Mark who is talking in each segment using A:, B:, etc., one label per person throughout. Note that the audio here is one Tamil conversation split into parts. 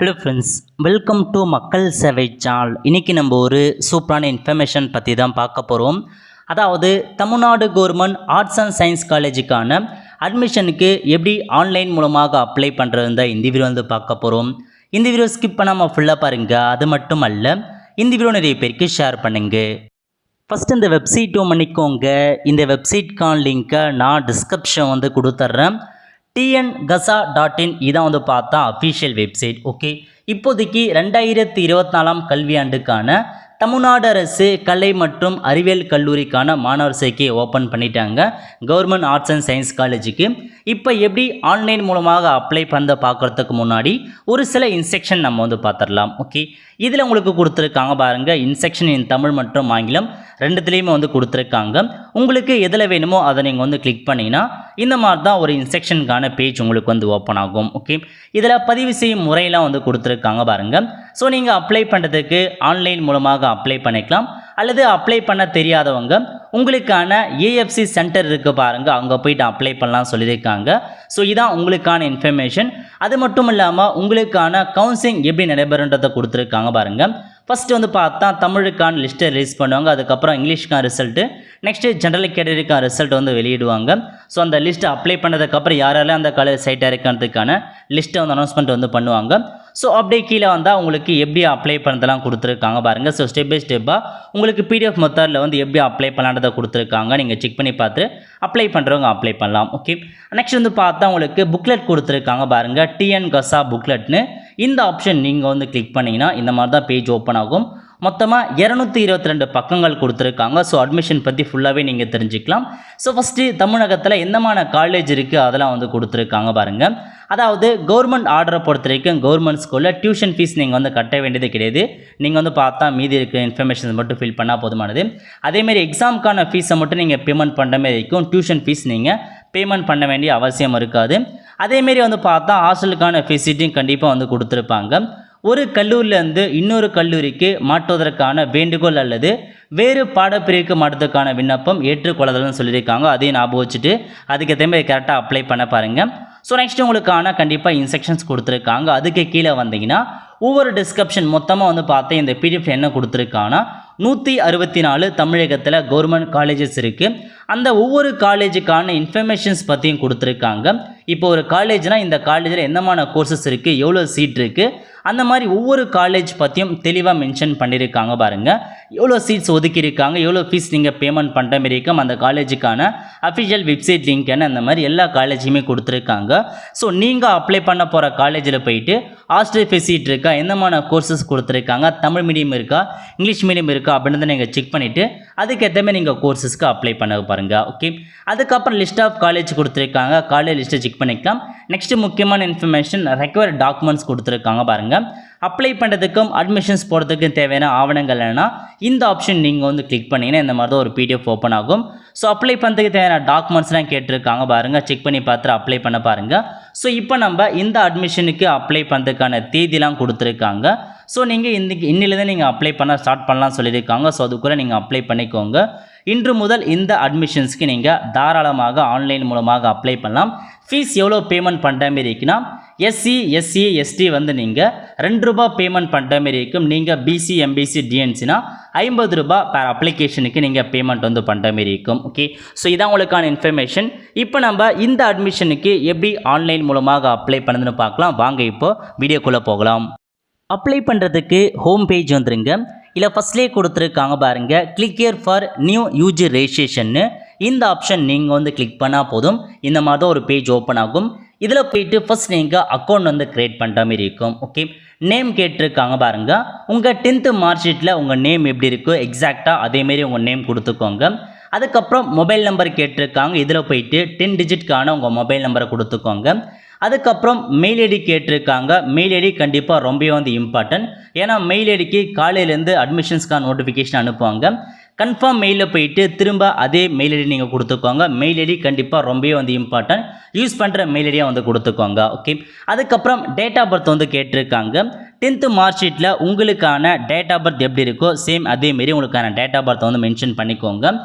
A: ஹலோ ஃப்ரெண்ட்ஸ், வெல்கம் டு மக்கள் சேவை சேனல். இன்றைக்கி நம்ம ஒரு சூப்பரான இன்ஃபர்மேஷன் பற்றி தான் பார்க்க போகிறோம். அதாவது Tamil Nadu government arts and science காலேஜுக்கான அட்மிஷனுக்கு எப்படி ஆன்லைன் மூலமாக அப்ளை பண்ணுறது தான் இந்த வீடியோ வந்து பார்க்க போகிறோம். இந்த வீடியோ ஸ்கிப் பண்ணாமல் ஃபுல்லாக பாருங்கள். அது மட்டும் அல்ல, இந்த வீடியோ நிறைய பேருக்கு ஷேர் பண்ணுங்கள். ஃபஸ்ட்டு இந்த வெப்சைட் பண்ணிக்கோங்க. இந்த வெப்சைட்கான லிங்க்கை நான் டிஸ்கிரிப்ஷன் வந்து கொடுத்துட்றேன். tngasa.in இதான் வந்து பார்த்தா அஃபிஷியல் வெப்சைட். ஓகே, இப்போதைக்கு 2024 கல்வியாண்டுக்கான தமிழ்நாடு அரசு கலை மற்றும் அறிவியல் கல்லூரிக்கான மாணவர் சேர்க்கை ஓப்பன் பண்ணிட்டாங்க கவர்மெண்ட் ஆர்ட்ஸ் அண்ட் சயின்ஸ் காலேஜுக்கு. இப்போ எப்படி ஆன்லைன் மூலமாக அப்ளை பண்ண பார்க்குறதுக்கு முன்னாடி ஒரு சில இன்ஸ்ட்ரக்ஷன் நம்ம வந்து பார்த்துடலாம். ஓகே, இதில் உங்களுக்கு கொடுத்துருக்காங்க பாருங்கள். இன்ஸ்ட்ரக்ஷன் இன் தமிழ் மற்றும் ஆங்கிலம் ரெண்டுத்துலேயுமே வந்து கொடுத்துருக்காங்க. உங்களுக்கு எதில் வேணுமோ அதை நீங்கள் வந்து கிளிக் பண்ணிங்கன்னா இந்த மாதிரி தான் ஒரு இன்ஸ்ட்ரக்ஷனுக்கான பேஜ் உங்களுக்கு வந்து ஓப்பன் ஆகும். ஓகே, இதில் பதிவு செய்யும் முறையெல்லாம் வந்து கொடுத்துருக்காங்க பாருங்கள். ஸோ நீங்கள் அப்ளை பண்ணுறதுக்கு ஆன்லைன் மூலமாக அப்ளை பண்ணிக்கலாம், அல்லது அப்ளை பண்ண தெரியாதவங்க உங்களுக்கான ஏஎஃப்சி சென்டர் இருக்குது பாருங்கள், அங்கே போய்ட்டு அப்ளை பண்ணலாம் சொல்லியிருக்காங்க. ஸோ இதான் உங்களுக்கான இன்ஃபர்மேஷன். அது மட்டும் இல்லாமல் உங்களுக்கான கவுன்சிலிங் எப்படி நடைபெறுன்றதை கொடுத்துருக்காங்க பாருங்கள். ஃபஸ்ட்டு வந்து பார்த்தா தமிழுக்கான லிஸ்ட்டை ரிலீஸ் பண்ணுவாங்க, அதுக்கப்புறம் இங்கிலீஷ்க்கான ரிசல்ட்டு, நெக்ஸ்ட்டு ஜென்ரல் கேட்டகரிக்கான ரிசல்ட் வந்து வெளியிடுவாங்க. ஸோ அந்த லிஸ்ட்டை அப்ளை பண்ணதுக்கப்புறம் யாரெல்லாம் அந்த காலேஜ் சைட்டாக இருக்கிறதுக்கான லிஸ்ட்டை வந்து அனௌன்ஸ்மெண்ட் வந்து பண்ணுவாங்க. ஸோ அப்படியே கீழே வந்தால் உங்களுக்கு எப்படி அப்ளை பண்ணதெல்லாம் கொடுத்துருக்காங்க பாருங்கள். ஸோ ஸ்டெப் பை ஸ்டெப்பாக உங்களுக்கு பிடிஎஃப் மெத்தடில் வந்து எப்படி அப்ளை பண்ணலான்றதை கொடுத்துருக்காங்க. நீங்கள் செக் பண்ணி பார்த்து அப்ளை பண்ணுறவங்க அப்ளை பண்ணலாம். ஓகே, நெக்ஸ்ட் வந்து பார்த்தா உங்களுக்கு புக்லெட் கொடுத்துருக்காங்க பாருங்கள், tngasa புக்லெட்னு. இந்த ஆப்ஷன் நீங்கள் வந்து கிளிக் பண்ணிங்கன்னா இந்த மாதிரி தான் பேஜ் ஓப்பன் ஆகும். மொத்தமாக 222 பக்கங்கள் கொடுத்துருக்காங்க. ஸோ அட்மிஷன் பற்றி ஃபுல்லாகவே நீங்கள் தெரிஞ்சுக்கலாம். ஸோ ஃபஸ்ட்டு தமிழகத்தில் எந்தமான காலேஜ் இருக்குது அதெல்லாம் வந்து கொடுத்துருக்காங்க பாருங்கள். அதாவது கவர்மெண்ட் ஆர்டரை பொறுத்த வரைக்கும் கவர்மெண்ட் ஸ்கூலில் டியூஷன் ஃபீஸ் நீங்கள் வந்து கட்ட வேண்டியது கிடையாது. நீங்கள் வந்து பார்த்தா மீதி இருக்கிற இன்ஃபர்மேஷன் மட்டும் ஃபில் பண்ணால் போதுமானது. அதேமாரி எக்ஸாமுக்கான ஃபீஸை மட்டும் நீங்கள் பேமெண்ட் பண்ணுற மாதிரி இருக்கும். டியூஷன் ஃபீஸ் நீங்கள் பேமெண்ட் பண்ண வேண்டிய அவசியம் இருக்காது. அதேமாரி வந்து பார்த்தா ஹாஸ்டலுக்கான ஃபெசிலிட்டியும் கண்டிப்பாக வந்து கொடுத்துருப்பாங்க. ஒரு கல்லூரியிலேருந்து இன்னொரு கல்லூரிக்கு மாற்றுவதற்கான வேண்டுகோள் அல்லது வேறு பாடப்பிரிவுக்கு மாற்றுவதற்கான விண்ணப்பம் ஏற்றுக்கொள்ளதல்னு சொல்லியிருக்காங்க. அதையும் ஞாபகம் வச்சுட்டு அதுக்கேற்ற மாதிரி கரெக்டாக அப்ளை பண்ண பாருங்கள். ஸோ நெக்ஸ்ட் உங்களுக்கான கண்டிப்பாக இன்ஸ்ட்ரக்ஷன்ஸ் கொடுத்துருக்காங்க. அதுக்கு கீழே வந்தீங்கன்னா ஒவ்வொரு டிஸ்கிரிப்ஷன் மொத்தமாக வந்து பார்த்தா இந்த பிடிஎஃப் என்ன கொடுத்துருக்காங்கன்னா 164 தமிழகத்தில் கவர்மெண்ட் காலேஜஸ் இருக்குது. அந்த ஒவ்வொரு காலேஜுக்கான இன்ஃபர்மேஷன்ஸ் பற்றியும் கொடுத்துருக்காங்க. இப்போ ஒரு காலேஜ்னால் இந்த காலேஜில் என்னமான கோர்சஸ் இருக்குது, எவ்வளோ சீட் இருக்குது, அந்த மாதிரி ஒவ்வொரு காலேஜ் பற்றியும் தெளிவாக மென்ஷன் பண்ணியிருக்காங்க பாருங்கள். எவ்வளோ சீட்ஸ் ஒதுக்கியிருக்காங்க, எவ்வளோ ஃபீஸ் நீங்கள் பேமெண்ட் பண்ணுற மாரி இருக்கும், அந்த காலேஜுக்கான அஃபிஷியல் வெப்சைட் லிங்க் என்ன, அந்த மாதிரி எல்லா காலேஜுமே கொடுத்துருக்காங்க. ஸோ நீங்கள் அப்ளை பண்ண போகிற காலேஜில் போயிட்டு ஹாஸ்டல் ஃபெசிலிட்டி இருக்கா, என்னமான கோர்சஸ் கொடுத்துருக்காங்க, தமிழ் மீடியம் இருக்கா, இங்கிலீஷ் மீடியம் இருக்கா அப்படின்றத நீங்கள் செக் பண்ணிவிட்டு அதுக்கேற்ற மாதிரி நீங்கள் கோர்சஸ்க்கு அப்ளை பண்ண பாருங்கள். ஓகே, அதுக்கப்புறம் லிஸ்ட் ஆஃப் காலேஜ் கொடுத்துருக்காங்க, காலேஜ் லிஸ்ட்டை செக் பண்ணிக்கலாம். நெக்ஸ்ட்டு முக்கியமான இன்ஃபர்மேஷன் ரெக்வயர்ட் டாக்குமெண்ட்ஸ் கொடுத்துருக்காங்க பாருங்கள். அப்ளை பண்ணுறதுக்கும் அட்மிஷன்ஸ் போகிறதுக்கும் தேவையான ஆவணங்கள் என்னென்னா இந்த ஆப்ஷன் நீங்கள் வந்து கிளிக் பண்ணிங்கன்னா இந்த மாதிரி தான் ஒரு பிடிஎஃப் ஓப்பன் ஆகும். ஸோ அப்ளை பண்ணுறதுக்கு தேவையான டாக்குமெண்ட்ஸ்லாம் கேட்டிருக்காங்க பாருங்கள், செக் பண்ணி பார்த்து அப்ளை பண்ண பாருங்கள். ஸோ இப்போ நம்ம இந்த அட்மிஷனுக்கு அப்ளை பண்ணுறதுக்கான தேதிலாம் கொடுத்துருக்காங்க. ஸோ நீங்கள் இன்னிலேருந்து நீங்கள் அப்ளை பண்ண ஸ்டார்ட் பண்ணலாம் சொல்லியிருக்காங்க. ஸோ அதுக்குள்ளே நீங்கள் அப்ளை பண்ணிக்கோங்க. இன்று முதல் இந்த அட்மிஷன்ஸ்க்கு நீங்கள் தாராளமாக ஆன்லைன் மூலமாக அப்ளை பண்ணலாம். ஃபீஸ் எவ்வளோ பேமெண்ட் பண்ணுற மாரி இருக்குன்னா எஸ்சி எஸ்சி எஸ்டி வந்து நீங்கள் ₹2 பேமெண்ட் பண்ணுற மாரி இருக்கும். நீங்கள் பிசி எம்பிசி டிஎன்சினா ₹50 per அப்ளிகேஷனுக்கு நீங்கள் பேமெண்ட் வந்து பண்ணுற மாரி இருக்கும். ஓகே, ஸோ இதான் உங்களுக்கான இன்ஃபர்மேஷன். இப்போ நம்ம இந்த அட்மிஷனுக்கு எப்படி ஆன்லைன் மூலமாக அப்ளை பண்ணுதுன்னு பார்க்கலாம். வாங்க இப்போ வீடியோக்குள்ளே போகலாம். அப்ளை பண்ணுறதுக்கு ஹோம் பேஜ் வந்துருங்க. இல்லை ஃபஸ்ட்லேயே கொடுத்துருக்காங்க பாருங்கள், click here for new UG ரெஜிஸ்ட்ரேஷன்னு. இந்த ஆப்ஷன் நீங்கள் வந்து கிளிக் பண்ணால் போதும், இந்த மாதிரி தான் ஒரு பேஜ் ஓப்பன் ஆகும். இதில் போயிட்டு ஃபஸ்ட் நீங்கள் அக்கௌண்ட் வந்து க்ரியேட் பண்ணுற மாதிரி இருக்கும். ஓகே, நேம் கேட்டிருக்காங்க பாருங்கள். உங்கள் 10th மார்க் ஷீட்டில் உங்கள் நேம் எப்படி இருக்கோ எக்ஸாக்டாக அதேமாரி உங்கள் நேம் கொடுத்துக்கோங்க. அதுக்கப்புறம் மொபைல் நம்பர் கேட்டிருக்காங்க. இதில் போயிட்டு 10 டிஜிட்கான உங்கள் மொபைல் நம்பரை கொடுத்துக்கோங்க. அதுக்கப்புறம் மெயில் ஐடி கேட்டிருக்காங்க. மெயில் ஐடி கண்டிப்பாக ரொம்ப வந்து இம்பார்ட்டன்ட். ஏன்னா மெயில் ஐடிக்கு காலையிலேருந்து அட்மிஷன்ஸ்க்கான நோட்டிஃபிகேஷன் அனுப்புவாங்க. கன்ஃபார்ம் மெயிலில் போயிட்டு திரும்ப அதே மெயில் ஐடி நீங்கள் கொடுத்துக்கோங்க. மெயில் ஐடி கண்டிப்பாக ரொம்பவே வந்து இம்பார்ட்டன்ட். யூஸ் பண்ணுற மெயில் ஐடியாக வந்து கொடுத்துக்கோங்க. ஓகே, அதுக்கப்புறம் டேட் ஆஃப் பர்த் வந்து கேட்டிருக்காங்க. 10th மார்க் ஷீட்டில் உங்களுக்கான டேட் ஆஃப் பர்த் எப்படி இருக்கோ சேம் அதேமாரி உங்களுக்கான டேட் ஆஃப் பர்த் வந்து மென்ஷன் பண்ணிக்கோங்க.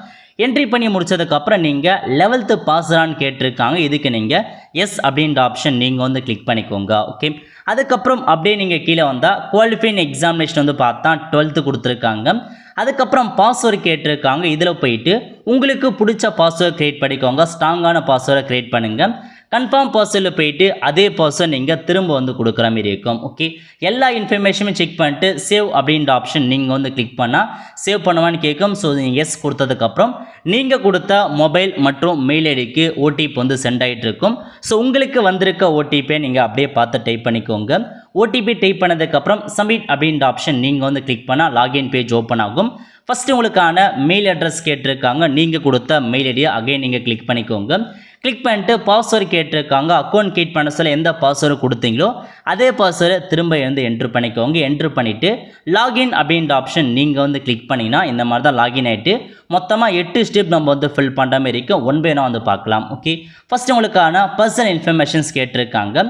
A: என்ட்ரி பண்ணி முடிச்சதுக்கப்புறம் நீங்கள் 11th பாஸ்டான்னு கேட்டிருக்காங்க. இதுக்கு நீங்கள் எஸ் அப்படின்ற ஆப்ஷன் நீங்கள் வந்து கிளிக் பண்ணிக்கோங்க. ஓகே, அதுக்கப்புறம் அப்படியே நீங்கள் கீழே வந்தால் குவாலிஃபைங் எக்ஸாமினேஷன் வந்து பார்த்தா 12th கொடுத்துருக்காங்க. அதுக்கப்புறம் பாஸ்வேர்டு கேட்டிருக்காங்க. இதில் போயிட்டு உங்களுக்கு பிடிச்ச பாஸ்வேர்டு க்ரியேட் பண்ணிக்கோங்க. ஸ்ட்ராங்கான பாஸ்வேர்டை க்ரியேட் பண்ணுங்கள். கன்ஃபார்ம் பாஸ்வேர்டில் போயிட்டு அதே பாஸ்வேர்டு நீங்கள் திரும்ப வந்து கொடுக்குற மாதிரி இருக்கும். ஓகே, எல்லா இன்ஃபர்மேஷனும் செக் பண்ணிட்டு சேவ் அப்படின்ற ஆப்ஷன் நீங்கள் வந்து கிளிக் பண்ணால் சேவ் பண்ணுவான்னு கேட்கும். ஸோ நீங்கள் எஸ் கொடுத்ததுக்கப்புறம் நீங்கள் கொடுத்த மொபைல் மற்றும் மெயில் ஐடிக்கு ஓடிபி வந்து சென்ட் ஆகிட்டு இருக்கும். ஸோ உங்களுக்கு வந்திருக்க ஓடிபியை நீங்கள் அப்படியே பார்த்து டைப் பண்ணிக்கோங்க. ஓடிபி டைப் பண்ணதுக்கப்புறம் சப்மிட் அப்படின்ற ஆப்ஷன் நீங்கள் வந்து கிளிக் பண்ணால் லாகின் பேஜ் ஓப்பன் ஆகும். ஃபஸ்ட்டு உங்களுக்கான மெயில் அட்ரஸ் கேட்டிருக்காங்க. நீங்கள் கொடுத்த மெயில் ஐடியை அகைன் நீங்கள் கிளிக் பண்ணிக்கோங்க. கிளிக் பண்ணிட்டு பாஸ்வேர்டு கேட்டிருக்காங்க. அக்கௌண்ட் கிரியேட் பண்ண சொல்ல எந்த பாஸ்வேர்டு கொடுத்தீங்களோ அதே பாஸ்வேர்டை திரும்ப வந்து என்ட்ரு பண்ணிக்கோங்க. என்ட்ரு பண்ணிவிட்டு லாகின் அப்படின்ற ஆப்ஷன் நீங்கள் வந்து கிளிக் பண்ணிங்கன்னா இந்த மாதிரி தான் லாகின் ஆகிட்டு மொத்தமாக 8 ஸ்டெப் நம்ம வந்து ஃபில் பண்ணுற மாதிரி இருக்கும். 1 by 1 வந்து பார்க்கலாம். ஓகே, ஃபஸ்ட்டு உங்களுக்கான பர்சனல் இன்ஃபர்மேஷன்ஸ் கேட்டிருக்காங்க.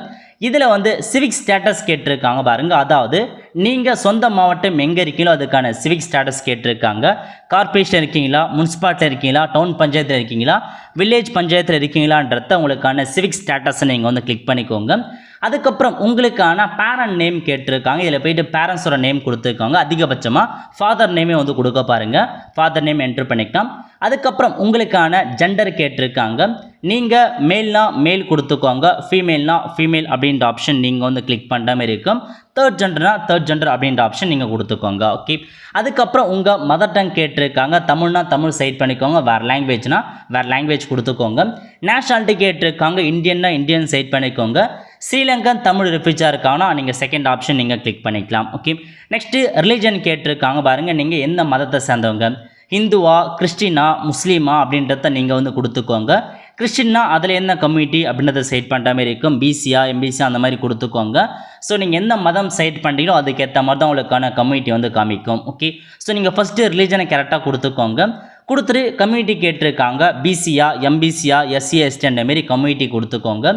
A: இதில் வந்து சிவிக் ஸ்டேட்டஸ் கேட்டிருக்காங்க பாருங்கள். அதாவது நீங்கள் சொந்த மாவட்டம் எங்கே இருக்கீங்களோ அதுக்கான சிவிக் ஸ்டேட்டஸ் கேட்டிருக்காங்க. கார்பரேஷன் இருக்கீங்களா, முனிசிபாலிட்டி இருக்கீங்களா, டவுன் பஞ்சாயத்தில் இருக்கீங்களா, வில்லேஜ் பஞ்சாயத்தில் இருக்கீங்களான்றத உங்களுக்கான சிவிக் ஸ்டேட்டஸை நீங்கள் வந்து கிளிக் பண்ணிக்கோங்க. அதுக்கப்புறம் உங்களுக்கான பேரண்ட் நேம் கேட்டிருக்காங்க. இதில் போய்ட்டு பேரண்ட்ஸோட நேம் கொடுத்துருக்காங்க. அதிகபட்சமாக ஃபாதர் நேமே வந்து கொடுக்க பாருங்கள். ஃபாதர் நேம் என்ட்ரு பண்ணிக்கலாம். அதுக்கப்புறம் உங்களுக்கான ஜெண்டர் கேட்டிருக்காங்க. நீங்கள் மேல்னா மேல் கொடுத்துக்கோங்க, ஃபீமேல்னா ஃபீமேல் அப்படின்ற ஆப்ஷன் நீங்கள் வந்து கிளிக் பண்ணுற மாதிரி இருக்கும். தேர்ட் ஜெண்டர்னா தேர்ட் ஜெண்டர் அப்படின்ற ஆப்ஷன் நீங்கள் கொடுத்துக்கோங்க. ஓகே, அதுக்கப்புறம் உங்கள் மதர் டங் கேட்டிருக்காங்க. தமிழ்னா தமிழ் செட் பண்ணிக்கோங்க, வேறு லாங்குவேஜ்னா வேறு லாங்குவேஜ் கொடுத்துக்கோங்க. நேஷனாலிட்டி கேட்டிருக்காங்க. இந்தியன்னா இந்தியன் செட் பண்ணிக்கோங்க. ஸ்ரீலங்கன் தமிழ் ரெஃப்யூஜா இருக்காங்கன்னா நீங்கள் செகண்ட் ஆப்ஷன் நீங்கள் கிளிக் பண்ணிக்கலாம். ஓகே, நெக்ஸ்ட்டு ரிலீஜன் கேட்டிருக்காங்க பாருங்கள். நீங்கள் எந்த மதத்தை சேர்ந்தவங்க, ஹிந்துவா, கிறிஸ்டினா, முஸ்லீமா அப்படின்றத நீங்கள் வந்து கொடுத்துக்கோங்க. கிறிஸ்டின்னா அதில் என்ன கம்யூனிட்டி அப்படின்றத செட் பண்ணுற மாதிரி இருக்கும். பிசியா, எம்பிசியா அந்த மாதிரி கொடுத்துக்கோங்க. ஸோ நீங்கள் எந்த மதம் செட் பண்ணுறீங்களோ அதுக்கேற்ற மாதிரி தான் உங்களுக்கான கம்யூனிட்டி வந்து காமிக்கும். ஓகே, ஸோ நீங்கள் ஃபஸ்ட்டு ரிலீஜனை கரெக்டாக கொடுத்துக்கோங்க. கொடுத்துட்டு கம்யூனிட்டி கேட்டிருக்காங்க. பிசியா, எம்பிசியா, எஸ்சி, எஸ்டி அந்த மாரி கம்யூனிட்டி கொடுத்துக்கோங்க.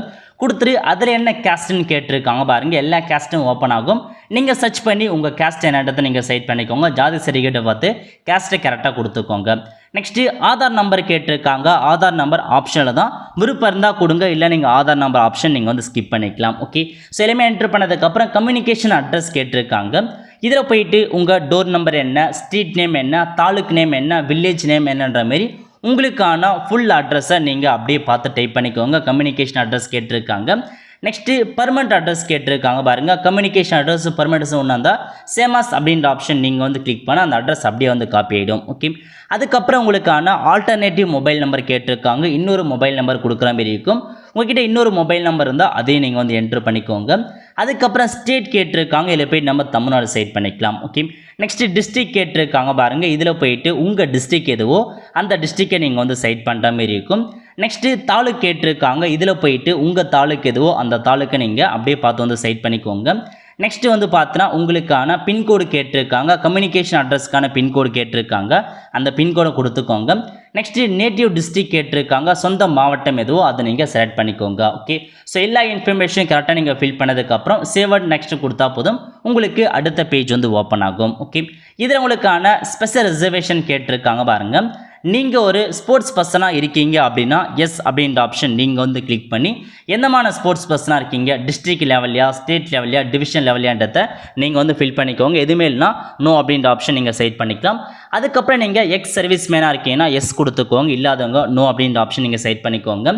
A: கொடுத்துட்டு அதில் என்ன கேஸ்ட்டுன்னு கேட்டிருக்காங்க பாருங்கள். எல்லா கேஸ்ட்டும் ஓப்பன் ஆகும். நீங்கள் சர்ச் பண்ணி உங்கள் கேஸ்ட் என்னன்றதை நீங்கள் செட் பண்ணிக்கோங்க. ஜாதி சர்டிஃபிகேட்டை பார்த்து கேஸ்ட்டை கரெக்டாக கொடுத்துக்கோங்க. நெக்ஸ்ட்டு ஆதார் நம்பர் கேட்டிருக்காங்க. ஆதார் நம்பர் ஆப்ஷனில் தான், விருப்பம் இருந்தால் கொடுங்க, இல்லை நீங்கள் ஆதார் நம்பர் ஆப்ஷன் நீங்கள் வந்து ஸ்கிப் பண்ணிக்கலாம். ஓகே, ஸோ எல்லாமே என்ட்ரு பண்ணதுக்கப்புறம் கம்யூனிகேஷன் அட்ரஸ் கேட்டிருக்காங்க. இதில் போயிட்டு உங்கள் டோர் நம்பர் என்ன, ஸ்ட்ரீட் நேம் என்ன, தாலுக் நேம் என்ன, வில்லேஜ் நேம் என்னன்ற மாரி உங்களுக்கான ஃபுல் அட்ரஸை நீங்கள் அப்படியே பார்த்து டைப் பண்ணிக்கோங்க. கம்யூனிகேஷன் அட்ரஸ் கேட்டிருக்காங்க. நெக்ஸ்ட்டு பர்மனெண்ட் அட்ரஸ் கேட்டிருக்காங்க பாருங்கள். கம்யூனிகேஷன் அட்ரஸ் பர்மனெண்ட் ஒன்றா இருந்தால் சேமாஸ் அப்படின்ற ஆப்ஷன் நீங்கள் வந்து கிளிக் பண்ணால் அந்த அட்ரஸ் அப்படியே வந்து காப்பி ஆகிடும். ஓகே, அதுக்கப்புறம் உங்களுக்கான ஆல்டர்னேட்டிவ் மொபைல் நம்பர் கேட்டிருக்காங்க. இன்னொரு மொபைல் நம்பர் கொடுக்குற மாதிரி இருக்கும். உங்கள்கிட்ட இன்னொரு மொபைல் நம்பர் இருந்தால் அதையும் நீங்கள் வந்து என்ட்ரு பண்ணிக்கோங்க. அதுக்கப்புறம் ஸ்டேட் கேட்டிருக்காங்க. இதில் போய் நம்ம தமிழ்நாடு செட் பண்ணிக்கலாம். ஓகே, நெக்ஸ்ட்டு டிஸ்ட்ரிக் கேட்டிருக்காங்க பாருங்கள். இதில் போயிட்டு உங்கள் டிஸ்ட்ரிக் எதுவோ அந்த டிஸ்ட்ரிக்கை நீங்கள் வந்து செட் பண்ணுற மாதிரி இருக்கும். நெக்ஸ்ட்டு தாலுக் கேட்டிருக்காங்க. இதில் போயிட்டு உங்கள் தாலுக் எதுவோ அந்த தாலுக்கை நீங்கள் அப்படியே பார்த்து வந்து செட் பண்ணிக்கோங்க. நெக்ஸ்ட்டு வந்து பார்த்தோன்னா உங்களுக்கான பின்கோடு கேட்டிருக்காங்க. கம்யூனிகேஷன் அட்ரஸ்க்கான பின்கோடு கேட்டிருக்காங்க. அந்த பின்கோடை கொடுத்துக்கோங்க. நெக்ஸ்ட்டு நேட்டிவ் டிஸ்ட்ரிக் கேட்டிருக்காங்க. சொந்த மாவட்டம் எதுவோ அதை நீங்கள் செலக்ட் பண்ணிக்கோங்க. ஓகே, ஸோ எல்லா இன்ஃபர்மேஷனும் கரெக்டாக நீங்கள் ஃபில் பண்ணதுக்கப்புறம் சேவ் அண்ட் நெக்ஸ்ட்டு கொடுத்தா போதும், உங்களுக்கு அடுத்த பேஜ் வந்து ஓப்பன் ஆகும். ஓகே, இதில் உங்களுக்கான ஸ்பெஷல் ரிசர்வேஷன் கேட்டிருக்காங்க பாருங்கள். நீங்கள் ஒரு ஸ்போர்ட்ஸ் பர்சனாக இருக்கீங்க அப்படின்னா எஸ் அப்படின்ற ஆப்ஷன் நீங்கள் வந்து கிளிக் பண்ணி எந்தமான ஸ்போர்ட்ஸ் பர்சனாக இருக்கீங்க, டிஸ்ட்ரிக்ட் லெவல்லையா, ஸ்டேட் லெவல்லையா, டிவிஷன் லெவல்லையான்றதை நீங்கள் வந்து ஃபில் பண்ணிக்கோங்க. எதுவுமே இல்லைனா நோ அப்படின்ற ஆப்ஷன் நீங்கள் செட் பண்ணிக்கலாம். அதுக்கப்புறம் நீங்கள் எக்ஸ் சர்வீஸ் மேனாக இருக்கீங்கன்னா எஸ் கொடுத்துக்கோங்க. இல்லாதவங்க நோ அப்படின்ற ஆப்ஷன் நீங்கள் செட் பண்ணிக்கோங்க.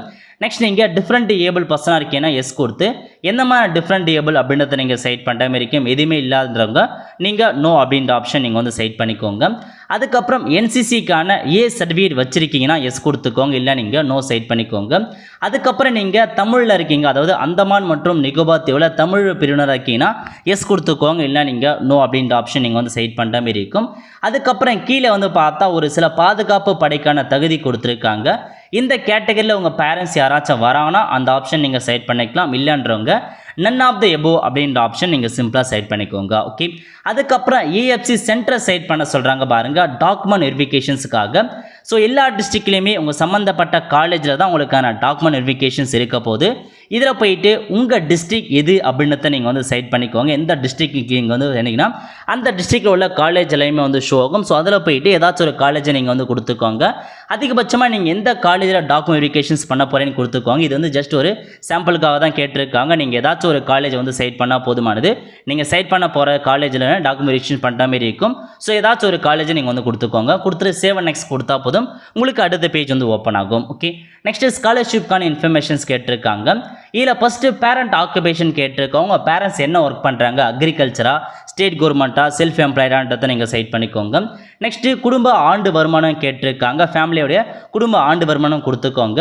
A: நெக்ஸ்ட் நீங்கள் டிஃப்ரெண்ட் ஏபிள் பர்சனாக இருக்கீங்கன்னா எஸ் கொடுத்து எந்த மாதிரி டிஃப்ரெண்ட் ஏபிள் அப்படின்றத நீங்கள் செட் பண்ணுற மாதிரி இருக்கும். எதுவுமே இல்லாதவங்க நீங்கள் நோ அப்படின்ற ஆப்ஷன் நீங்கள் வந்து செட் பண்ணிக்கோங்க. அதுக்கப்புறம் என்சிசிக்கான ஏ சர்டிஃபிகேட் வச்சுருக்கீங்கன்னா எஸ் கொடுத்துக்கோங்க, இல்லை நீங்கள் நோ செட் பண்ணிக்கோங்க. அதுக்கப்புறம் நீங்கள் தமிழில் இருக்கீங்க, அதாவது அந்தமான் மற்றும் நிகோபார் தீவில் தமிழ் பிரிவினராக இருக்கீங்கன்னா எஸ் கொடுத்துக்கோங்க, இல்லை நீங்கள் நோ அப்படின்ற ஆப்ஷன் நீங்கள் வந்து செட் பண்ணுற மாதிரி இருக்கும். அதுக்கப்புறம் கீழே வந்து பார்த்தா ஒரு சில பாதுகாப்பு படைக்கான தகுதி கொடுத்துருக்காங்க. இந்த கேட்டகரியில் உங்கள் பேரண்ட்ஸ் யாராச்சும் வராங்கன்னா அந்த ஆப்ஷன் நீங்கள் செட் பண்ணிக்கலாம். இல்லைன்றவங்க நன் ஆஃப் த எபோ அப்படின்ற ஆப்ஷன் நீங்கள் சிம்பிளாக செட் பண்ணிக்கோங்க. ஓகே, அதுக்கப்புறம் ஏஎஃப்சி சென்டரை செட் பண்ண சொல்கிறாங்க பாருங்கள் டாக்குமெண்ட் வெரிஃபிகேஷன்ஸுக்காக. ஸோ எல்லா டிஸ்ட்ரிக்ட்லேயுமே உங்கள் சம்மந்தப்பட்ட காலேஜில் தான் உங்களுக்கான டாக்குமெண்ட் வெரிஃபிகேஷன்ஸ் இருக்க போது. இதில் போயிட்டு உங்கள் டிஸ்ட்ரிக் எது அப்படின்றத நீங்கள் வந்து செலக்ட் பண்ணிக்கோங்க. எந்த டிஸ்ட்ரிக்ட்டுக்கு நீங்கள் வந்து என்னங்கன்னா அந்த டிஸ்ட்ரிக்டில் உள்ள காலேஜ் எல்லாமே வந்து ஷோ ஆகும். ஸோ அதில் போயிட்டு ஏதாச்சும் ஒரு காலேஜை நீங்கள் வந்து கொடுத்துக்கோங்க. அதிகபட்சமாக நீங்கள் எந்த காலேஜில் டாக்குமெண்ட் வெரிஃபிகேஷன்ஸ் பண்ண போகிறேன்னு கொடுத்துக்கோங்க. இது வந்து ஜஸ்ட் ஒரு சாம்பிளுக்காக தான் கேட்டிருக்காங்க. நீங்கள் ஏதாச்சும் ஒரு காலேஜ் வந்து செலக்ட் பண்ணால் போதுமானது. நீங்கள் செலக்ட் பண்ண போகிற காலேஜில் டாக்குமெண்ட் வெரிஃபிகேஷன் பண்ணுற மாதிரி இருக்கும். ஸோ ஏதாச்சும் ஒரு காலேஜை நீங்கள் வந்து கொடுத்துக்கோங்க. கொடுத்துட்டு சேவ் அண்ட் நெக்ஸ்ட் கொடுத்தா போதும், உங்களுக்கு அடுத்த பேஜ் வந்து ஓப்பன் ஆகும். ஓகே, நெக்ஸ்ட்டு ஸ்காலர்ஷிப்கான இன்ஃபர்மேஷன்ஸ் கேட்டிருக்காங்க. இதில் ஃபஸ்ட்டு பேரண்ட் ஆக்குபேஷன் கேட்டிருக்கோம். உங்கள் பேரண்ட்ஸ் என்ன ஒர்க் பண்ணுறாங்க, அக்ரிகல்ச்சரா, ஸ்டேட் கவர்மெண்ட்டா, செல்ஃப் எம்ப்ளாய்டான்றதை நீங்கள் செலக்ட் பண்ணிக்கோங்க. நெக்ஸ்ட்டு குடும்ப ஆண்டு வருமானம் கேட்டிருக்காங்க. ஃபேமிலியோடைய குடும்ப ஆண்டு வருமானம் கொடுத்துக்கோங்க.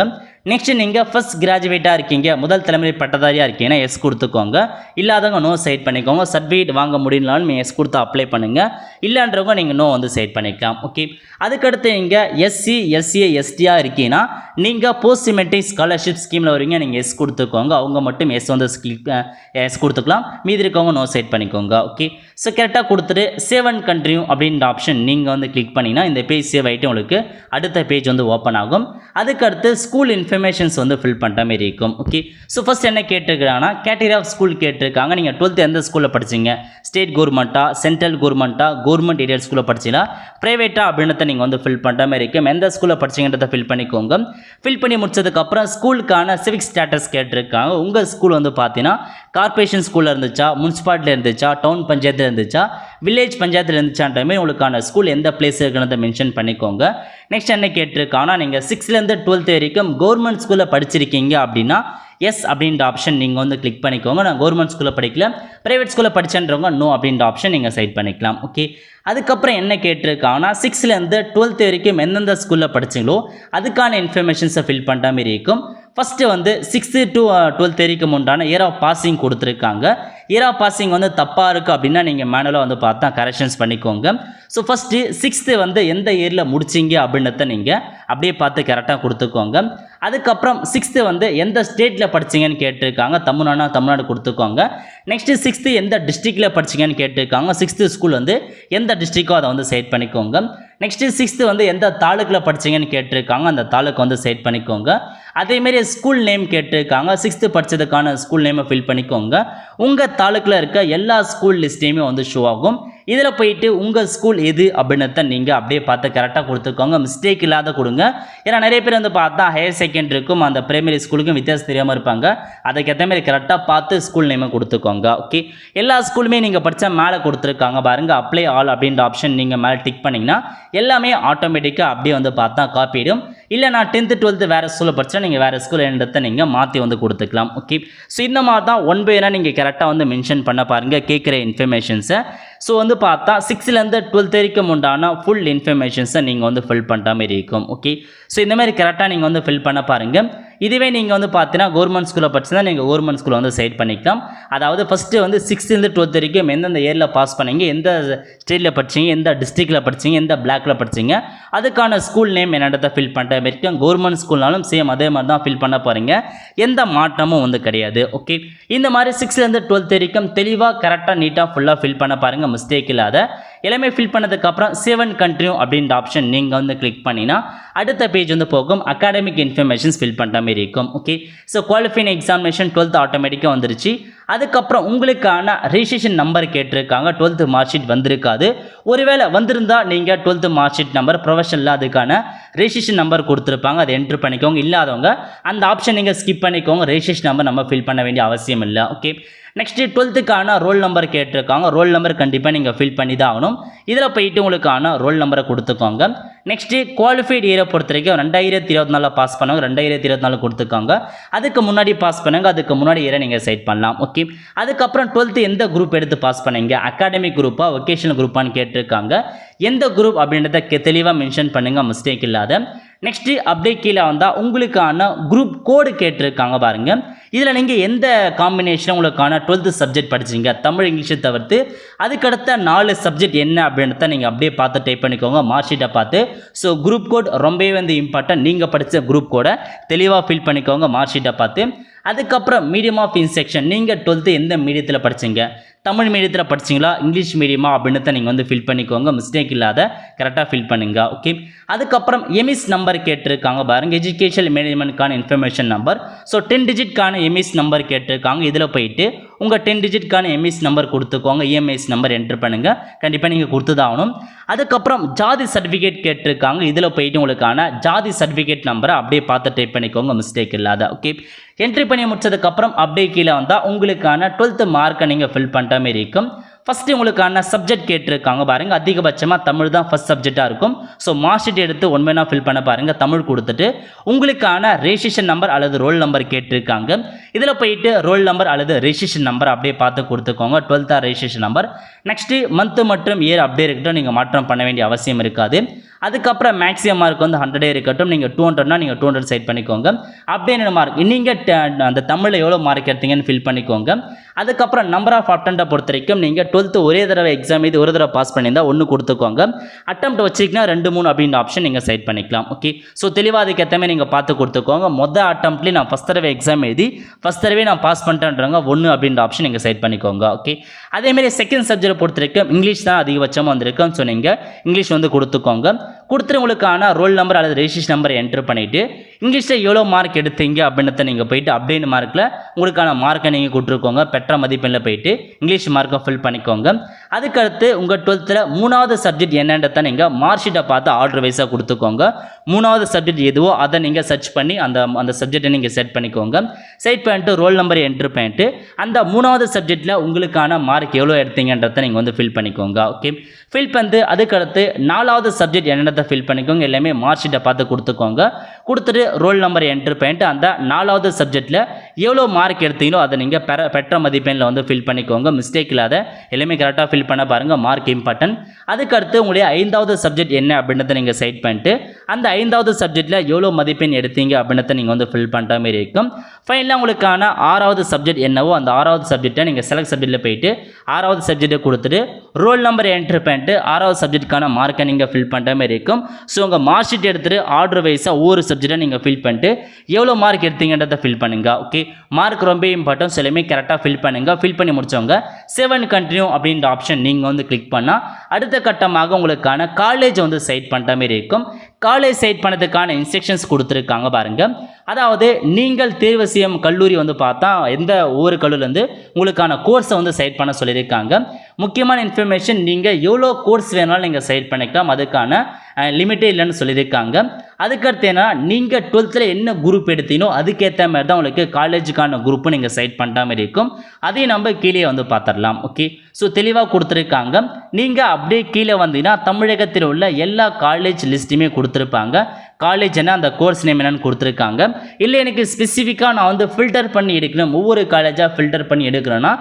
A: நெக்ஸ்ட் நீங்கள் ஃபஸ்ட் கிராஜுவேட்டாக இருக்கீங்க, முதல் தலைமுறை பட்டதாரியாக இருக்கீங்கன்னா எஸ் கொடுத்துக்கோங்க. இல்லாதவங்க நோ செலக்ட் பண்ணிக்கோங்க. சர்டிஃபிகேட் வாங்க முடியலனாலும் நீங்கள் எஸ் கொடுத்து அப்ளை பண்ணுங்கள். இல்லைன்றவங்க நீங்கள் நோ வந்து செலக்ட் பண்ணிக்கலாம். ஓகே, அதுக்கடுத்து நீங்கள் எஸ்சி எஸ்சி எஸ்டியாக இருக்கீங்கன்னா நீங்கள் போஸ்ட் மெட்ரிக் ஸ்காலர்ஷிப் ஸ்கீமில் வருவீங்க, நீங்கள் எஸ் கொடுத்துக்கோங்க. அவங்க மட்டும் எஸ் வந்து எஸ் கொடுத்துக்கலாம். மீதி இருக்கவங்க நோ செலக்ட் பண்ணிக்கோங்க. ஓகே, ஸோ கரெக்டாக கொடுத்துட்டு சேவ் அண்ட் கண்டினியூ அப்படின்ற ஆப்ஷன் நீங்கள் வந்து கிளிக் பண்ணிங்கன்னா இந்த பேஜ் சேவ் ஆகிட்டு உங்களுக்கு அடுத்த பேஜ் வந்து ஓப்பன் ஆகும். அதுக்கடுத்து ஸ்கூல் இன்ஃபர்மேஷன்ஸ் வந்து ஃபில் பண்ணுற மாதிரி இருக்கும். ஓகே, ஸோ ஃபஸ்ட் என்ன கேட்டிருக்காங்கன்னா கேட்டகரி ஆஃப் ஸ்கூல் கேட்டிருக்காங்க. நீங்கள் 12th எந்த ஸ்கூலில் படிச்சிங்க, ஸ்டேட் கவர்மெண்ட்டா, சென்ட்ரல் கவர்மெண்ட்டா, கவர்மெண்ட் எய்டட் ஸ்கூலில் படிச்சிங்களா, ப்ரைவேட்டா அப்படின்றத நீங்கள் வந்து ஃபில் பண்ணுற மாதிரி இருக்கும். எந்த ஸ்கூலில் படிச்சிங்கன்றதை ஃபில் பண்ணிக்கோங்க. ஃபில் பண்ணி முடிச்சதுக்கப்புறம் ஸ்கூலுக்கான சிவிக் ஸ்டேட்டஸ் கேட்டிருக்காங்க. உங்கள் ஸ்கூல் வந்து பார்த்தீங்கன்னா கார்பரேஷன் ஸ்கூலில் இருந்துச்சா, முனிசிபாலிட்டியில் இருந்துச்சா, டவுன் பஞ்சாயத்தில் இருந்துச்சா, வில்லேஜ் பஞ்சாயத்தில் இருந்துச்சான்ற மாதிரி உங்களுக்கான ஸ்கூல் எந்த பிளேஸ் இருக்குன்றதை மென்ஷன் பண்ணிக்கோங்க. நெக்ஸ்ட் என்ன கேட்டிருக்காங்கன்னா நீங்கள் 6th 12th வரைக்கும் கவர்மெண்ட் ஸ்கூலில் படிச்சிருக்கீங்க அப்படின்னா எஸ் அப்படின்ற ஆப்ஷன் நீங்கள் வந்து கிளிக் பண்ணிக்கோங்க. நான் கவர்மெண்ட் ஸ்கூலில் படிக்கல, ப்ரைவேட் ஸ்கூலில் படிச்சேன்றவங்க நோ அப்படின்ற ஆப்ஷன் நீங்கள் செலக்ட் பண்ணிக்கலாம். ஓகே, அதுக்கப்புறம் என்ன கேட்டிருக்காங்கன்னா 6th 12th வரைக்கும் எந்தெந்த ஸ்கூலில் படிச்சிங்களோ அதுக்கான இன்ஃபர்மேஷன்ஸை ஃபில் பண்ணுற மாதிரி இருக்கும். ஃபஸ்ட்டு வந்து 6th to 12th வரைக்கும் உண்டான இயர் ஆஃப் பாசிங் கொடுத்துருக்காங்க. இயர் ஆஃப் பாசிங் வந்து தப்பாக இருக்குது அப்படின்னா நீங்கள் மேனுவலாக வந்து பார்த்தா கரெக்ஷன்ஸ் பண்ணிக்கோங்க. ஸோ ஃபஸ்ட்டு 6th வந்து எந்த இயரில் முடிச்சிங்க அப்படின்றத நீங்கள் அப்படியே பார்த்து கரெக்டாக கொடுத்துக்கோங்க. அதுக்கப்புறம் 6th வந்து எந்த ஸ்டேட்டில் படிச்சிங்கன்னு கேட்டிருக்காங்க. தமிழ்நாடு கொடுத்துக்கோங்க. நெக்ஸ்ட்டு 6th எந்த டிஸ்ட்ரிக்டில் படிச்சிங்கன்னு கேட்டிருக்காங்க. 6th ஸ்கூல் வந்து எந்த டிஸ்ட்ரிக்கோ அதை வந்து செலக்ட் பண்ணிக்கோங்க. நெக்ஸ்ட்டு 6th வந்து எந்த தாலுக்கில் படிச்சிங்கன்னு கேட்டிருக்காங்க. அந்த தாலுக்கு வந்து செலக்ட் பண்ணிக்கோங்க. அதேமாரி ஸ்கூல் நேம் கேட்டிருக்காங்க. 6th படித்ததுக்கான ஸ்கூல் நேமை ஃபில் பண்ணிக்கோங்க. உங்கள் தாலுக்கில் இருக்க எல்லா ஸ்கூல் லிஸ்ட்டையுமே வந்து ஷோ ஆகும். இதில் போயிட்டு உங்கள் ஸ்கூல் எது அப்படின்றத நீங்கள் அப்படியே பார்த்து கரெக்டாக கொடுத்துக்கோங்க. மிஸ்டேக் இல்லாத கொடுங்க. ஏன்னா நிறைய பேர் வந்து பார்த்தா ஹையர் செகண்டரிக்கும் அந்த பிரைமரி ஸ்கூலுக்கும் வித்தியாசம் தெரியாமல் இருப்பாங்க. அதுக்கேற்ற மாதிரி கரெக்டாக பார்த்து ஸ்கூல் நேமை கொடுத்துக்கோங்க. ஓகே, எல்லா ஸ்கூலுமே நீங்கள் படித்தா மேலே கொடுத்துருக்காங்க பாருங்கள். அப்ளை ஆல் அப்படின்ற ஆப்ஷன் நீங்கள் மேலே டிக் பண்ணிங்கன்னா எல்லாமே ஆட்டோமேட்டிக்காக அப்படியே வந்து பார்த்தா காப்பிடும். இல்லை நான் 10th 12th வேறு ஸ்கூலில் படித்தா நீங்கள் வேறு ஸ்கூல் என்றதை நீங்கள் மாற்றி வந்து கொடுத்துக்கலாம். ஓகே, ஸோ இந்த மாதிரி தான் ஒன் பை ஒன்னாக நீங்கள் கரெக்டாக வந்து மென்ஷன் பண்ண பாருங்கள் கேட்குற இன்ஃபர்மேஷன்ஸை. ஸோ வந்து பார்த்தா 6th 12th வரைக்கும் உண்டான ஃபுல் இன்ஃபர்மேஷன்ஸை நீங்கள் வந்து ஃபில் பண்ணுற மாதிரி இருக்கும். ஓகே, ஸோ இந்த மாதிரி கரெக்டாக நீங்கள் வந்து ஃபில் பண்ண பாருங்கள். இதுவே நீங்கள் வந்து பார்த்தீங்கன்னா கவர்மெண்ட் ஸ்கூலில் படிச்சுன்னா நீங்கள் கவர்மெண்ட் ஸ்கூலில் வந்து செலக்ட் பண்ணிக்கலாம். அதாவது ஃபஸ்ட்டு வந்து 6th 12th வரைக்கும் எந்தெந்த இயரில் பாஸ் பண்ணீங்க, எந்த ஸ்டேட்டில் படிச்சிங்க, எந்த டிஸ்ட்ரிக்டில் படிச்சிங்க, எந்த பிளாக்கில் படிச்சிங்க, அதுக்கான ஸ்கூல் நேம் என்னன்றதை ஃபில் பண்ணுற மாதிரி இருக்கும். கவர்மெண்ட் ஸ்கூல்னாலும் சேம் அதே மாதிரி தான் ஃபில் பண்ண போகிறீங்க. எந்த மாற்றமும் வந்து கிடையாது. ஓகே, இந்த மாதிரி 6th 12th வரைக்கும் தெளிவாக கரெக்டாக நீட்டாக ஃபுல்லாக ஃபில் பண்ண பாருங்கள், மிஸ்டேக் இல்லாத. எல்லாமே ஃபில் பண்ணதுக்கப்புறம் சேவ் அண்ட் கண்டினியூ அப்படின்ற ஆப்ஷன் நீங்கள் வந்து கிளிக் பண்ணினா அடுத்த பேஜ் வந்து போகும். அகாடமிக் இன்ஃபர்மேஷன்ஸ் ஃபில் பண்ணுற மாதிரி இருக்கும். Okay, so qualifying examination 12th ஆட்டோமேட்டிக்காக வந்துருச்சு. அதுக்கப்புறம் உங்களுக்கான ரெஜிஸ்ட்ரேஷன் நம்பர் கேட்டிருக்காங்க. 12th மார்க் ஷீட் வந்திருக்காது. ஒருவேளை வந்திருந்தால் நீங்கள் 12th மார்க் ஷீட் நம்பர் ப்ரொஃபஷனலில் அதுக்கான ரெஜிஸ்ட்ரேஷன் நம்பர் கொடுத்துருப்பாங்க, அதை என்ட்ரு பண்ணிக்கோங்க. இல்லாதவங்க அந்த ஆப்ஷன் நீங்கள் ஸ்கிப் பண்ணிக்கோங்க. ரெஜிஸ்ட்ரேஷன் நம்பர் நம்ம ஃபில் பண்ண வேண்டிய அவசியம் இல்லை. Okay, next 12th roll number கேட்டிருக்காங்க. ரோல் நம்பர் கண்டிப்பாக நீங்கள் ஃபில் பண்ணி தான் ஆகணும். இதில் போயிட்டு உங்களுக்கான ரோல் நம்பரை கொடுத்துக்கோங்க. நெக்ஸ்ட்டு குவாலிஃபைட் இயரை பொறுத்த வரைக்கும் 2024 பாஸ் பண்ணவங்க 2024 கொடுத்துருக்காங்க. அதுக்கு முன்னாடி பாஸ் பண்ணுங்க, அதுக்கு முன்னாடி இயரை நீங்கள் செலக்ட் பண்ணலாம். ஓகே, அதுக்கப்புறம் 12th எந்த குரூப் எடுத்து பாஸ் பண்ணீங்க, அகாடமிக் குரூப்பா வொகேஷனல் குரூப்பான்னு கேட்டிருக்காங்க. எந்த குரூப் அப்படின்றத தெளிவாக மென்ஷன் பண்ணுங்கள், மிஸ்டேக் இல்லாத. நெக்ஸ்ட்டு அப்படியே கீழே வந்தால் உங்களுக்கான குரூப் கோடு கேட்டிருக்காங்க பாருங்கள். இதில் நீங்கள் எந்த காம்பினேஷன் உங்களுக்கான 12th சப்ஜெக்ட் படிச்சிங்க, தமிழ் இங்கிலீஷை தவிர்த்து அதுக்கடுத்த 4 சப்ஜெக்ட் என்ன அப்படின்றத நீங்கள் அப்படியே பார்த்து டைப் பண்ணிக்கோங்க மார்க் ஷீட்டை பார்த்து. ஸோ குரூப் கோட் ரொம்பவே வந்து இம்பார்ட்டன்ட். நீங்கள் படித்த குரூப் கோடை தெளிவாக ஃபில் பண்ணிக்கோங்க மார்க் ஷீட்டை பார்த்து. அதுக்கப்புறம் மீடியம் ஆஃப் இன்ஸ்ட்ரக்ஷன், நீங்கள் 12th எந்த மீடியத்தில் படிச்சிங்க, தமிழ் மீடியத்தில் படிச்சிங்களா இங்கிலீஷ் மீடியமா அப்படின்னு நீங்கள் வந்து ஃபில் பண்ணிக்கோங்க, மிஸ்டேக் இல்லாத கரெக்டாக ஃபில் பண்ணுங்க. ஓகே, அதுக்கப்புறம் எமிஸ் நம்பர் கேட்டிருக்காங்க பாருங்க, எஜுகேஷன் மேனேஜ்மெண்ட்கான இன்ஃபர்மேஷன் நம்பர். ஸோ 10 டிஜிட்கான எமிஸ் நம்பர் கேட்டிருக்காங்க. இதில் போயிட்டு உங்கள் 10 டிஜிட்கான எம்இஎஸ் நம்பர் கொடுத்துக்கோங்க, இஎம்ஐஎஸ் நம்பர் என்ட்ரு பண்ணுங்கள், கண்டிப்பாக நீங்கள் கொடுத்து தான் ஆகணும். அதுக்கப்புறம் ஜாதி சர்டிஃபிகேட் கேட்டிருக்காங்க. இதில் போயிட்டு உங்களுக்கான ஜாதி சர்டிஃபிகேட் நம்பரை அப்படியே பார்த்து டைப் பண்ணிக்கோங்க, மிஸ்டேக் இல்லாத. ஓகே, என்ட்ரி பண்ணி முடிச்சதுக்கப்புறம் அப்படியே கீழே வந்தால் உங்களுக்கான 12th மார்க்கை நீங்கள் ஃபில் பண்ணுற மாதிரி இருக்கும். ஃபஸ்ட்டு உங்களுக்கான சப்ஜெக்ட் கேட்டிருக்காங்க பாருங்கள், அதிகபட்சமாக தமிழ் தான் ஃபஸ்ட் சப்ஜெக்டாக இருக்கும். ஸோ மார்க் ஷீட் எடுத்து ஒன்மையாக ஃபில் பண்ண பாருங்கள், தமிழ் கொடுத்துட்டு உங்களுக்கான ரெஜிஸ்ட்ரேஷன் நம்பர் அல்லது ரோல் நம்பர் கேட்டிருக்காங்க. இதில் போயிட்டு ரோல் நம்பர் அல்லது ரெஜிஸ்ட்ரேஷன் நம்பர் அப்படியே பார்த்து கொடுத்துக்கோங்க, 12th registration number. Next month மற்றும் இயர் அப்படியே இருக்கட்டும், நீங்கள் மாற்றம் பண்ண வேண்டிய அவசியம் இருக்காது. அதுக்கப்புறம் மேக்ஸிமம் மார்க் வந்து 100 இருக்கட்டும், நீங்கள் 200னா நீங்கள் 200 செட் பண்ணிக்கோங்க. அப்படியே என்ன மார்க் நீங்கள் அந்த தமிழில் எவ்வளோ மார்க் எடுத்தீங்கன்னு ஃபில் பண்ணிக்கோங்க. அதுக்கப்புறம் நம்பர் ஆஃப் அட்டெம்ப்டை பொறுத்த வரைக்கும் நீங்கள் 12th ஒரே தடவை எக்ஸாம் இது ஒரு தடவை பாஸ் பண்ணியிருந்தால் 1 கொடுத்துக்கோங்க, அட்டெம்ப்ட் வச்சிங்கன்னா 2, 3 அப்படின்ற ஆப்ஷன் நீங்கள் செட் பண்ணிக்கலாம். ஓகே, ஸோ தெளிவாக அதுக்கேற்ற மாதிரி நீங்கள் பார்த்து கொடுத்துக்கோங்க. மொதல் அட்டெம்ப்ட்லேயே நான் ஃபஸ்ட் தடவை எக்ஸாம் எழுதி ஃபஸ்ட் தடவை நான் பாஸ் பண்ணிட்டேன்றவங்க 1 அப்படின்ற ஆப்ஷன் நீங்கள் செட் பண்ணிக்கோங்க. ஓகே, அதேமாரி செகண்ட் சப்ஜெக்ட் பொறுத்த வரைக்கும் இங்கிலீஷ் தான் அதிகபட்சமாக வந்திருக்கும். ஸோ நீங்கள் இங்கிலீஷ் வந்து கொடுத்துக்கோங்க. கொடுத்துட்டு உங்களுக்கான ரோல் நம்பர் அல்லது ரெஜிஸ்ட்ரேஷன் நம்பர் என்ட்ரு பண்ணிவிட்டு இங்கிலீஷில் எவ்வளோ மார்க் எடுத்தீங்க அப்படின்றத நீங்கள் போயிட்டு அப்டேட் மார்க்கில் உங்களுக்கான மார்க்கை நீங்கள் கொடுத்துருக்கோங்க, பெற்ற மதிப்பெண்ணில் போயிட்டு இங்கிலீஷ் மார்க்கை ஃபில் பண்ணிக்கோங்க. அதுக்கடுத்து உங்கள் 12th 3வது சப்ஜெக்ட் என்னன்றதை நீங்கள் மார்க் ஷீட்டை பார்த்து ஆர்டர் வைஸாக கொடுத்துக்கோங்க. 3வது சப்ஜெக்ட் எதுவோ அதை நீங்கள் சர்ச் பண்ணி அந்த சப்ஜெக்டை நீங்கள் செட் பண்ணிக்கோங்க. செட் பண்ணிட்டு ரோல் நம்பர் என்ட்ரு பண்ணிட்டு அந்த 3வது சப்ஜெக்டில் உங்களுக்கான மார்க் எவ்வளோ எடுத்தீங்கன்றதை நீங்கள் வந்து ஃபில் பண்ணிக்கோங்க. ஓகே, ஃபில் பண்ணிட்டு அதுக்கடுத்து 4வது சப்ஜெக்ட் என்னன்றதை ஃபில் பண்ணிக்கோங்க. எல்லாமே மார்க் ஷீட்டை பார்த்து கொடுத்துக்கோங்க. கொடுத்துட்டு ரோல் நம்பர் என்ட்ரு பண்ணிட்டு அந்த 4வது சப்ஜெக்டில் எவ்வளோ மார்க் எடுத்தீங்களோ அதை நீங்கள் பெற்ற மதிப்பெண்ணில் வந்து ஃபில் பண்ணிக்கோங்க, மிஸ்டேக் இல்லாத எல்லாமே கரெக்டாக ஃபில் பண்ண பாருங்கள், மார்க் இம்பார்ட்டன்ட். அதுக்கடுத்து உங்களுடைய 5வது சப்ஜெக்ட் என்ன அப்படின்றத நீங்கள் செட் பண்ணிட்டு அந்த 5வது சப்ஜெக்டில் எவ்வளோ மதிப்பெண் எடுத்தீங்க அப்படின்றத நீங்கள் வந்து ஃபில் பண்ணுற மாதிரி இருக்கும். ஃபைனலாக உங்களுக்கான 6வது சப்ஜெக்ட் என்னவோ அந்த 6வது சப்ஜெக்டை நீங்கள் செலக்ட் சப்ஜெக்டில் போயிட்டு 6வது சப்ஜெக்டை கொடுத்துட்டு ரோல் நம்பர் என்ட்ரு பண்ணிட்டு 6வது சப்ஜெக்ட்டுக்கான மார்க்கை நீங்கள் ஃபில் பண்ணுற மாதிரி இருக்கும். ஸோ உங்கள் மார்க் ஷீட் எடுத்துகிட்டு ஆர்டர் வைஸாக ஒவ்வொரு சப்ஜெக்டை நீங்கள் ஃபில் பண்ணிட்டு எவ்வளோ மார்க் எடுத்தீங்கன்றதை ஃபில் பண்ணுங்க. ஓகே, மார்க் ரொம்ப இம்பார்ட்டன்ட், ஸோ எல்லாமே கரெக்டாக ஃபில் பண்ணுங்க. ஃபில் பண்ணி முடிச்சவங்க 7 கண்டினியூ அப்படின்ற ஆப்ஷன் நீங்கள் வந்து கிளிக் பண்ணால் அடுத்த கட்டமாக உங்களுக்கான காலேஜ் வந்து செட் பண்ணுற மாதிரி இருக்கும். காலேஜ் செட் பண்ணதுக்கான இன்ஸ்ட்ரக்ஷன்ஸ் கொடுத்துருக்காங்க பாருங்க. அதாவது நீங்கள் தேர்வு செய்யும் கல்லூரி வந்து பார்த்தா எந்த ஒவ்வொரு கல்லூரிலேருந்து உங்களுக்கான கோர்ஸை வந்து செட் பண்ண சொல்லியிருக்காங்க. முக்கியமான இன்ஃபர்மேஷன், நீங்கள் எவ்வளோ கோர்ஸ் வேணாலும் நீங்கள் செட் பண்ணிக்கலாம், அதுக்கான லிமிட்டே இல்லைன்னு சொல்லியிருக்காங்க. அதுக்கடுத்து என்ன, நீங்கள் 12th என்ன குரூப் எடுத்தீங்களோ அதுக்கேற்ற மாதிரி தான் உங்களுக்கு காலேஜுக்கான குரூப்பு நீங்கள் செட் பண்ணுற மாதிரி இருக்கும். அதையும் நம்ம கீழே வந்து பார்த்துடலாம். ஓகே, ஸோ தெளிவாக கொடுத்துருக்காங்க. நீங்கள் அப்படியே கீழே வந்தீங்கன்னா தமிழகத்தில் உள்ள எல்லா காலேஜ் லிஸ்ட்டுமே கொடுத்துருப்பாங்க. காலேஜ் என்ன அந்த கோர்ஸ் நேம் என்னன்னு கொடுத்துருக்காங்க. இல்லை எனக்கு ஸ்பெசிஃபிக்காக நான் வந்து ஃபில்டர் பண்ணி எடுக்கணும், ஒவ்வொரு காலேஜாக ஃபில்டர் பண்ணி எடுக்கணும்னா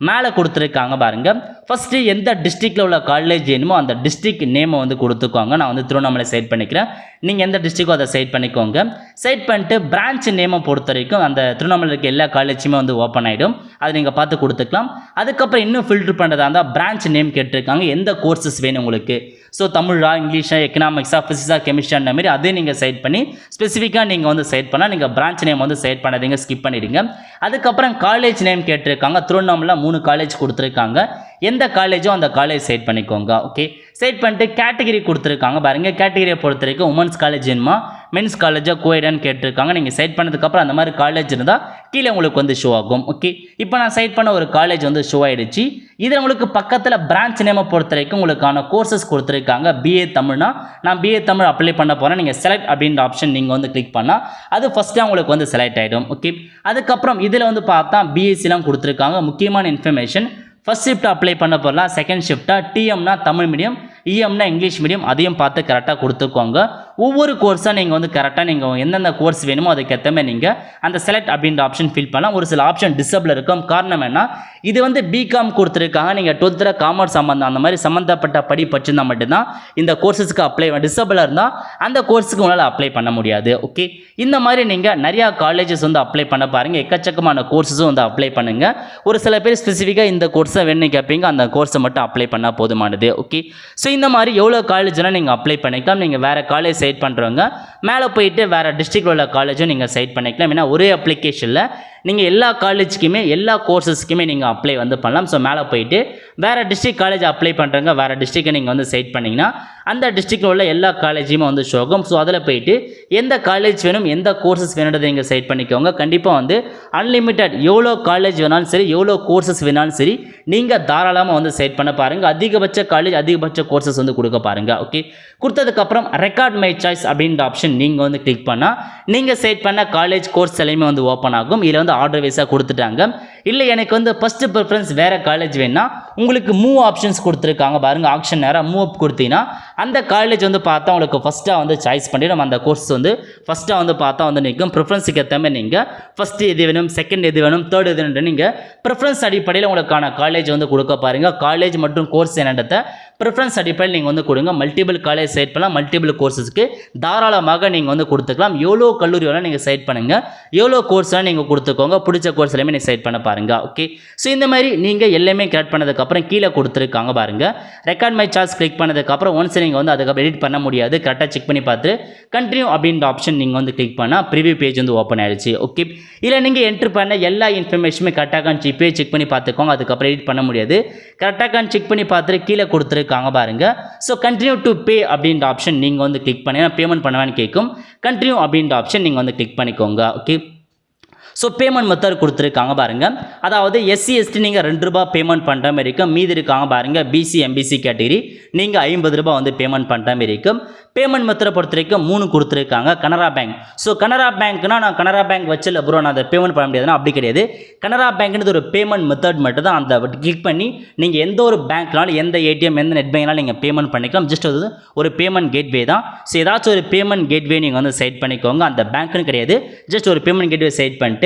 A: மேலே கொடுத்துருக்காங்க பாருங்கள். ஃபஸ்ட்டு எந்த டிஸ்ட்ரிக்டில் உள்ள காலேஜ் வேணுமோ அந்த டிஸ்ட்ரிக்ட் நேமை வந்து கொடுத்துக்கோங்க. நான் வந்து திருவண்ணாமலை செட் பண்ணிக்கிறேன், நீங்கள் எந்த டிஸ்ட்ரிக்கோ அதை செட் பண்ணிக்கோங்க. செட் பண்ணிட்டு பிரான்ச் நேமை பொறுத்த வரைக்கும் அந்த திருவண்ணாமலை இருக்க எல்லா காலேஜுமே வந்து ஓப்பன் ஆகிடும், அதை நீங்கள் பார்த்து கொடுத்துக்கலாம். அதுக்கப்புறம் இன்னும் ஃபில்டர் பண்ணுறதா இருந்தால் பிரான்ச் நேம் கேட்டிருக்காங்க, எந்த கோர்சஸ் வேணும் உங்களுக்கு. ஸோ தமிழா, இங்கிலீஷா, எக்கனாமிக்ஸா, ஃபிசிக்ஸா, கெமிஸ்ட்ரி அந்த மாதிரி அதே நீங்கள் செட் பண்ணி ஸ்பெசிஃபிக்காக நீங்கள் வந்து செட் பண்ணால் நீங்கள் பிரான்ச் நேம் வந்து செட் பண்ணாதீங்க, ஸ்கிப் பண்ணிடுங்க. அதுக்கப்புறம் காலேஜ் நேம் கேட்டிருக்காங்க. திருவண்ணாமலை 3 காலேஜ் கொடுத்துருக்காங்க, எந்த காலேஜோ அந்த காலேஜ் செட் பண்ணிக்கோங்க. ஓகே, செட் பண்ணிட்டு கேட்டகிரி கொடுத்துருக்காங்க பாருங்க. கேட்டகிரியை பொறுத்த வரைக்கும் உமன்ஸ் காலேஜ் வேணுமா, மென்ஸ் காலேஜாக கோஎடான்னு கேட்டிருக்காங்க. நீங்கள் செட் பண்ணதுக்கப்புறம் அந்த மாதிரி காலேஜ் இருந்தால் கீழே உங்களுக்கு வந்து ஷோ ஆகும். ஓகே, இப்போ நான் செட் பண்ண ஒரு காலேஜ் வந்து ஷோ ஆகிடுச்சு. இதில் உங்களுக்கு பக்கத்தில் பிரான்ச் நேமை பொறுத்த வரைக்கும் உங்களுக்கான கோர்சஸ் கொடுத்துருக்காங்க. பிஏ தமிழ்னா நான் பிஏ தமிழ் அப்ளை பண்ண போகிறேன், நீங்கள் செலக்ட் அப்படின்ற ஆப்ஷன் நீங்கள் வந்து கிளிக் பண்ணால் அது ஃபஸ்ட்டாக உங்களுக்கு வந்து செலக்ட் ஆகிடும். ஓகே, அதுக்கப்புறம் இதில் வந்து பார்த்தா பிஎஸ்சிலாம் கொடுத்துருக்காங்க. முக்கியமான இன்ஃபர்மேஷன், ஃபஸ்ட் ஷிஃப்ட் அப்ளை பண்ண போகலாம், செகண்ட் ஷிஃப்ட்டாக டிஎம்னா தமிழ் மீடியம், இஎம்னா இங்கிலீஷ் மீடியம், அதையும் பார்த்து கரெக்டாக கொடுத்துக்கோங்க. ஒவ்வொரு கோர்ஸாக நீங்கள் வந்து கரெக்டாக நீங்கள் எந்தெந்த கோர்ஸ் வேணுமோ அதுக்கேற்ற மாதிரி நீங்கள் அந்த செலக்ட் அப்படின்ற ஆப்ஷன் ஃபில் பண்ணலாம். ஒரு சில ஆப்ஷன் டிசபிள் இருக்கும். காரணம் என்ன, இது வந்து பிகாம் கொடுத்துருக்காங்க. நீங்கள் 12th காமர்ஸ் சம்மந்தம் அந்த மாதிரி சம்மந்தப்பட்ட படி படிச்சிருந்தால் மட்டும்தான் இந்த கோர்ஸஸ்க்கு அப்ளை, டிசபிளாக இருந்தால் அந்த கோர்ஸுக்கு உங்களால் அப்ளை பண்ண முடியாது. ஓகே, இந்த மாதிரி நீங்கள் நிறையா காலேஜஸ் வந்து அப்ளை பண்ண பாருங்கள். எக்கச்சக்கமான கோர்ஸஸும் வந்து அப்ளை பண்ணுங்கள். ஒரு சில பேர் ஸ்பெசிஃபிக்காக இந்த கோர்ஸை வேணும்னு கேட்பீங்க, அந்த கோர்ஸை மட்டும் அப்ளை பண்ணால் போதுமானது. ஓகே, ஸோ இந்த மாதிரி எவ்வளோ காலேஜ்னால் நீங்கள் அப்ளை பண்ணிக்கலாம். நீங்கள் வேறு காலேஜ் செட் பண்ணுறவங்க மேலே போயிட்டு வேறு டிஸ்ட்ரிக்டில் உள்ள காலேஜும் நீங்கள் செட் பண்ணிக்கலாம். ஏன்னா ஒரே அப்ளிகேஷனில் நீங்கள் எல்லா காலேஜுக்குமே எல்லா கோர்சஸ்க்குமே நீங்கள் அப்ளை வந்து பண்ணலாம். ஸோ மேலே போயிட்டு வேறு டிஸ்ட்ரிக்ட் காலேஜ் அப்ளை பண்ணுறங்க, வேறு டிஸ்ட்ரிக்டை நீங்கள் வந்து செலக்ட் பண்ணிங்கன்னா அந்த டிஸ்ட்ரிக்டில் உள்ள எல்லா காலேஜுமே வந்து ஷோ ஆகும். ஸோ அதில் போயிட்டு எந்த காலேஜ் வேணும், எந்த கோர்சஸ் வேணுன்றதை நீங்கள் செலக்ட் பண்ணிக்கோங்க. கண்டிப்பாக வந்து அன்லிமிட்டட் எவ்வளோ காலேஜ் வேணாலும் சரி, எவ்வளோ கோர்சஸ் வேணாலும் சரி, நீங்கள் தாராளமாக வந்து செலக்ட் பண்ண பாருங்கள். அதிகபட்ச காலேஜ், அதிகபட்ச கோர்சஸ் வந்து கொடுக்க பாருங்கள். ஓகே, கொடுத்ததுக்கப்புறம் ரெக்கார்ட் மை சாய்ஸ் அப்படின்ற ஆப்ஷன் நீங்கள் வந்து கிளிக் பண்ணால் நீங்கள் செலக்ட் பண்ண காலேஜ் கோர்ஸ் எல்லாமே வந்து ஓப்பன் ஆகும். இதில் வந்து ஆர்டர் வைஸாக கொடுத்துட்டாங்க. இல்லை எனக்கு வந்து ஃபஸ்ட்டு ப்ரிஃபரன்ஸ் வேறு காலேஜ் வேணுன்னா உங்களுக்கு மூவ் ஆப்ஷன்ஸ் கொடுத்துருக்காங்க பாருங்கள். ஆப்ஷன் நேராக மூவ் அப் கொடுத்தீங்கன்னா அந்த காலேஜ் வந்து பார்த்தா உங்களுக்கு ஃபஸ்ட்டாக வந்து சாய்ஸ் பண்ணி நம்ம அந்த கோர்ஸ் வந்து ஃபஸ்ட்டாக வந்து பார்த்தா வந்து நிற்கும். ப்ரிஃபரன்ஸுக்கு ஏற்ற மாதிரி நீங்கள் ஃபஸ்ட்டு எது வேணும், செகண்ட் எது வேணும், தேர்ட் எது வேணும், நீங்கள் ப்ரிஃபரன்ஸ் அடிப்படையில் உங்களுக்கான காலேஜ் வந்து கொடுக்க பாருங்கள். காலேஜ் மற்றும் கோர்ஸ் என்னன்றதை ப்ரிஃபரன்ஸ் அடிப்படையில் நீங்கள் வந்து கொடுங்க. மல்டிபிள் காலேஜ் செலக்ட் பண்ணலாம், மல்டிபிள் கோர்ஸஸ்க்கு தாராளமாக நீங்கள் வந்து கொடுத்துக்கலாம். எவ்வளோ கல்லூரி வேணால் நீங்கள் செலக்ட் பண்ணுங்கள், எவ்வளோ கோர்ஸ்லாம் நீங்கள் கொடுத்துக்கோங்க. பிடிச்ச கோர்ஸ் எல்லாமே நீங்கள் செலக்ட் பண்ண பாருங்கள். ஓகே, ஸோ இந்த மாதிரி நீங்கள் எல்லாமே கரெக்ட் பண்ணதுக்கப்புறம் கீழே கொடுத்துருக்காங்க பாருங்கள். ரெக்கார்ட் மை சார்ஜ் கிளிக் பண்ணதுக்கப்புறம் ஒன்ஸ் நீங்கள் வந்து அதுக்கப்புறம் எடிட் பண்ண முடியாது, கரெக்டாக செக் பண்ணி பார்த்துட்டு கண்டினியூ அப்படின்ற ஆப்ஷன் நீங்கள் வந்து கிளிக் பண்ணால் ப்ரிவியூ பேஜ் வந்து ஓப்பன் ஆகிடுச்சு. ஓகே, இல்லை நீங்கள் என்ட்ரு பண்ண எல்லா இன்ஃபர்மேஷனுமே கரெக்டாக இப்போயே செக் பண்ணி பார்த்துக்கோங்க. அதுக்கப்புறம் எடிட் பண்ண முடியாது, கரெக்டாக செக் பண்ணி பார்த்துட்டு கீழே கொடுத்துருக்காங்க பாருங்கள். ஸோ கண்டினியூ டு பே அப்படின்ற ஆப்ஷன் நீங்கள் வந்து கிளிக் பண்ணி பேமெண்ட் பண்ணுவேன்னு கேட்கும். கண்டினியூ அப்படின்ற ஆப்ஷன் நீங்கள் வந்து கிளிக் பண்ணிக்கோங்க. ஓகே, ஸோ பேமெண்ட் மெத்தட் கொடுத்துருக்காங்க பாருங்கள். அதாவது எஸ்சி எஸ்டி நீங்கள் ₹2 பேமெண்ட் பண்ணுற மாதிரி இருக்கும். மீதி இருக்காங்க பாருங்கள் பிசி எம்பிசி கேட்டகரி நீங்கள் ₹50 வந்து பேமெண்ட் பண்ணுற மாதிரி இருக்கும். பேமெண்ட் மெத்தடை பொறுத்த வரைக்கும் 3 கொடுத்துருக்காங்க. கனரா பேங்க், ஸோ கனரா பேங்க்னா நான் கனரா பேங்க் வச்சில்ல ப்ரோ நான் அதை பேமெண்ட் பண்ண முடியாதுன்னா அப்படி கிடையாது. கனரா பேங்க்னு ஒரு பேமெண்ட் மெத்தட் மட்டும் தான். அந்த கிளிக் பண்ணி நீங்கள் எந்த ஒரு பேங்க்னாலும் எந்த ஏடிஎம் எந்த நெட் பேங்க்னாலும் நீங்கள் பேமெண்ட் பண்ணிக்கலாம். ஜஸ்ட் அது ஒரு பேமெண்ட் கேட்வே தான். ஸோ ஏதாச்சும் ஒரு பேமெண்ட் கேட்வே நீங்கள் வந்து செட் பண்ணிக்கோங்க. அந்த பேங்க்னு கிடையாது, ஜஸ்ட் ஒரு பேமெண்ட் கேட்வே செட் பண்ணிட்டு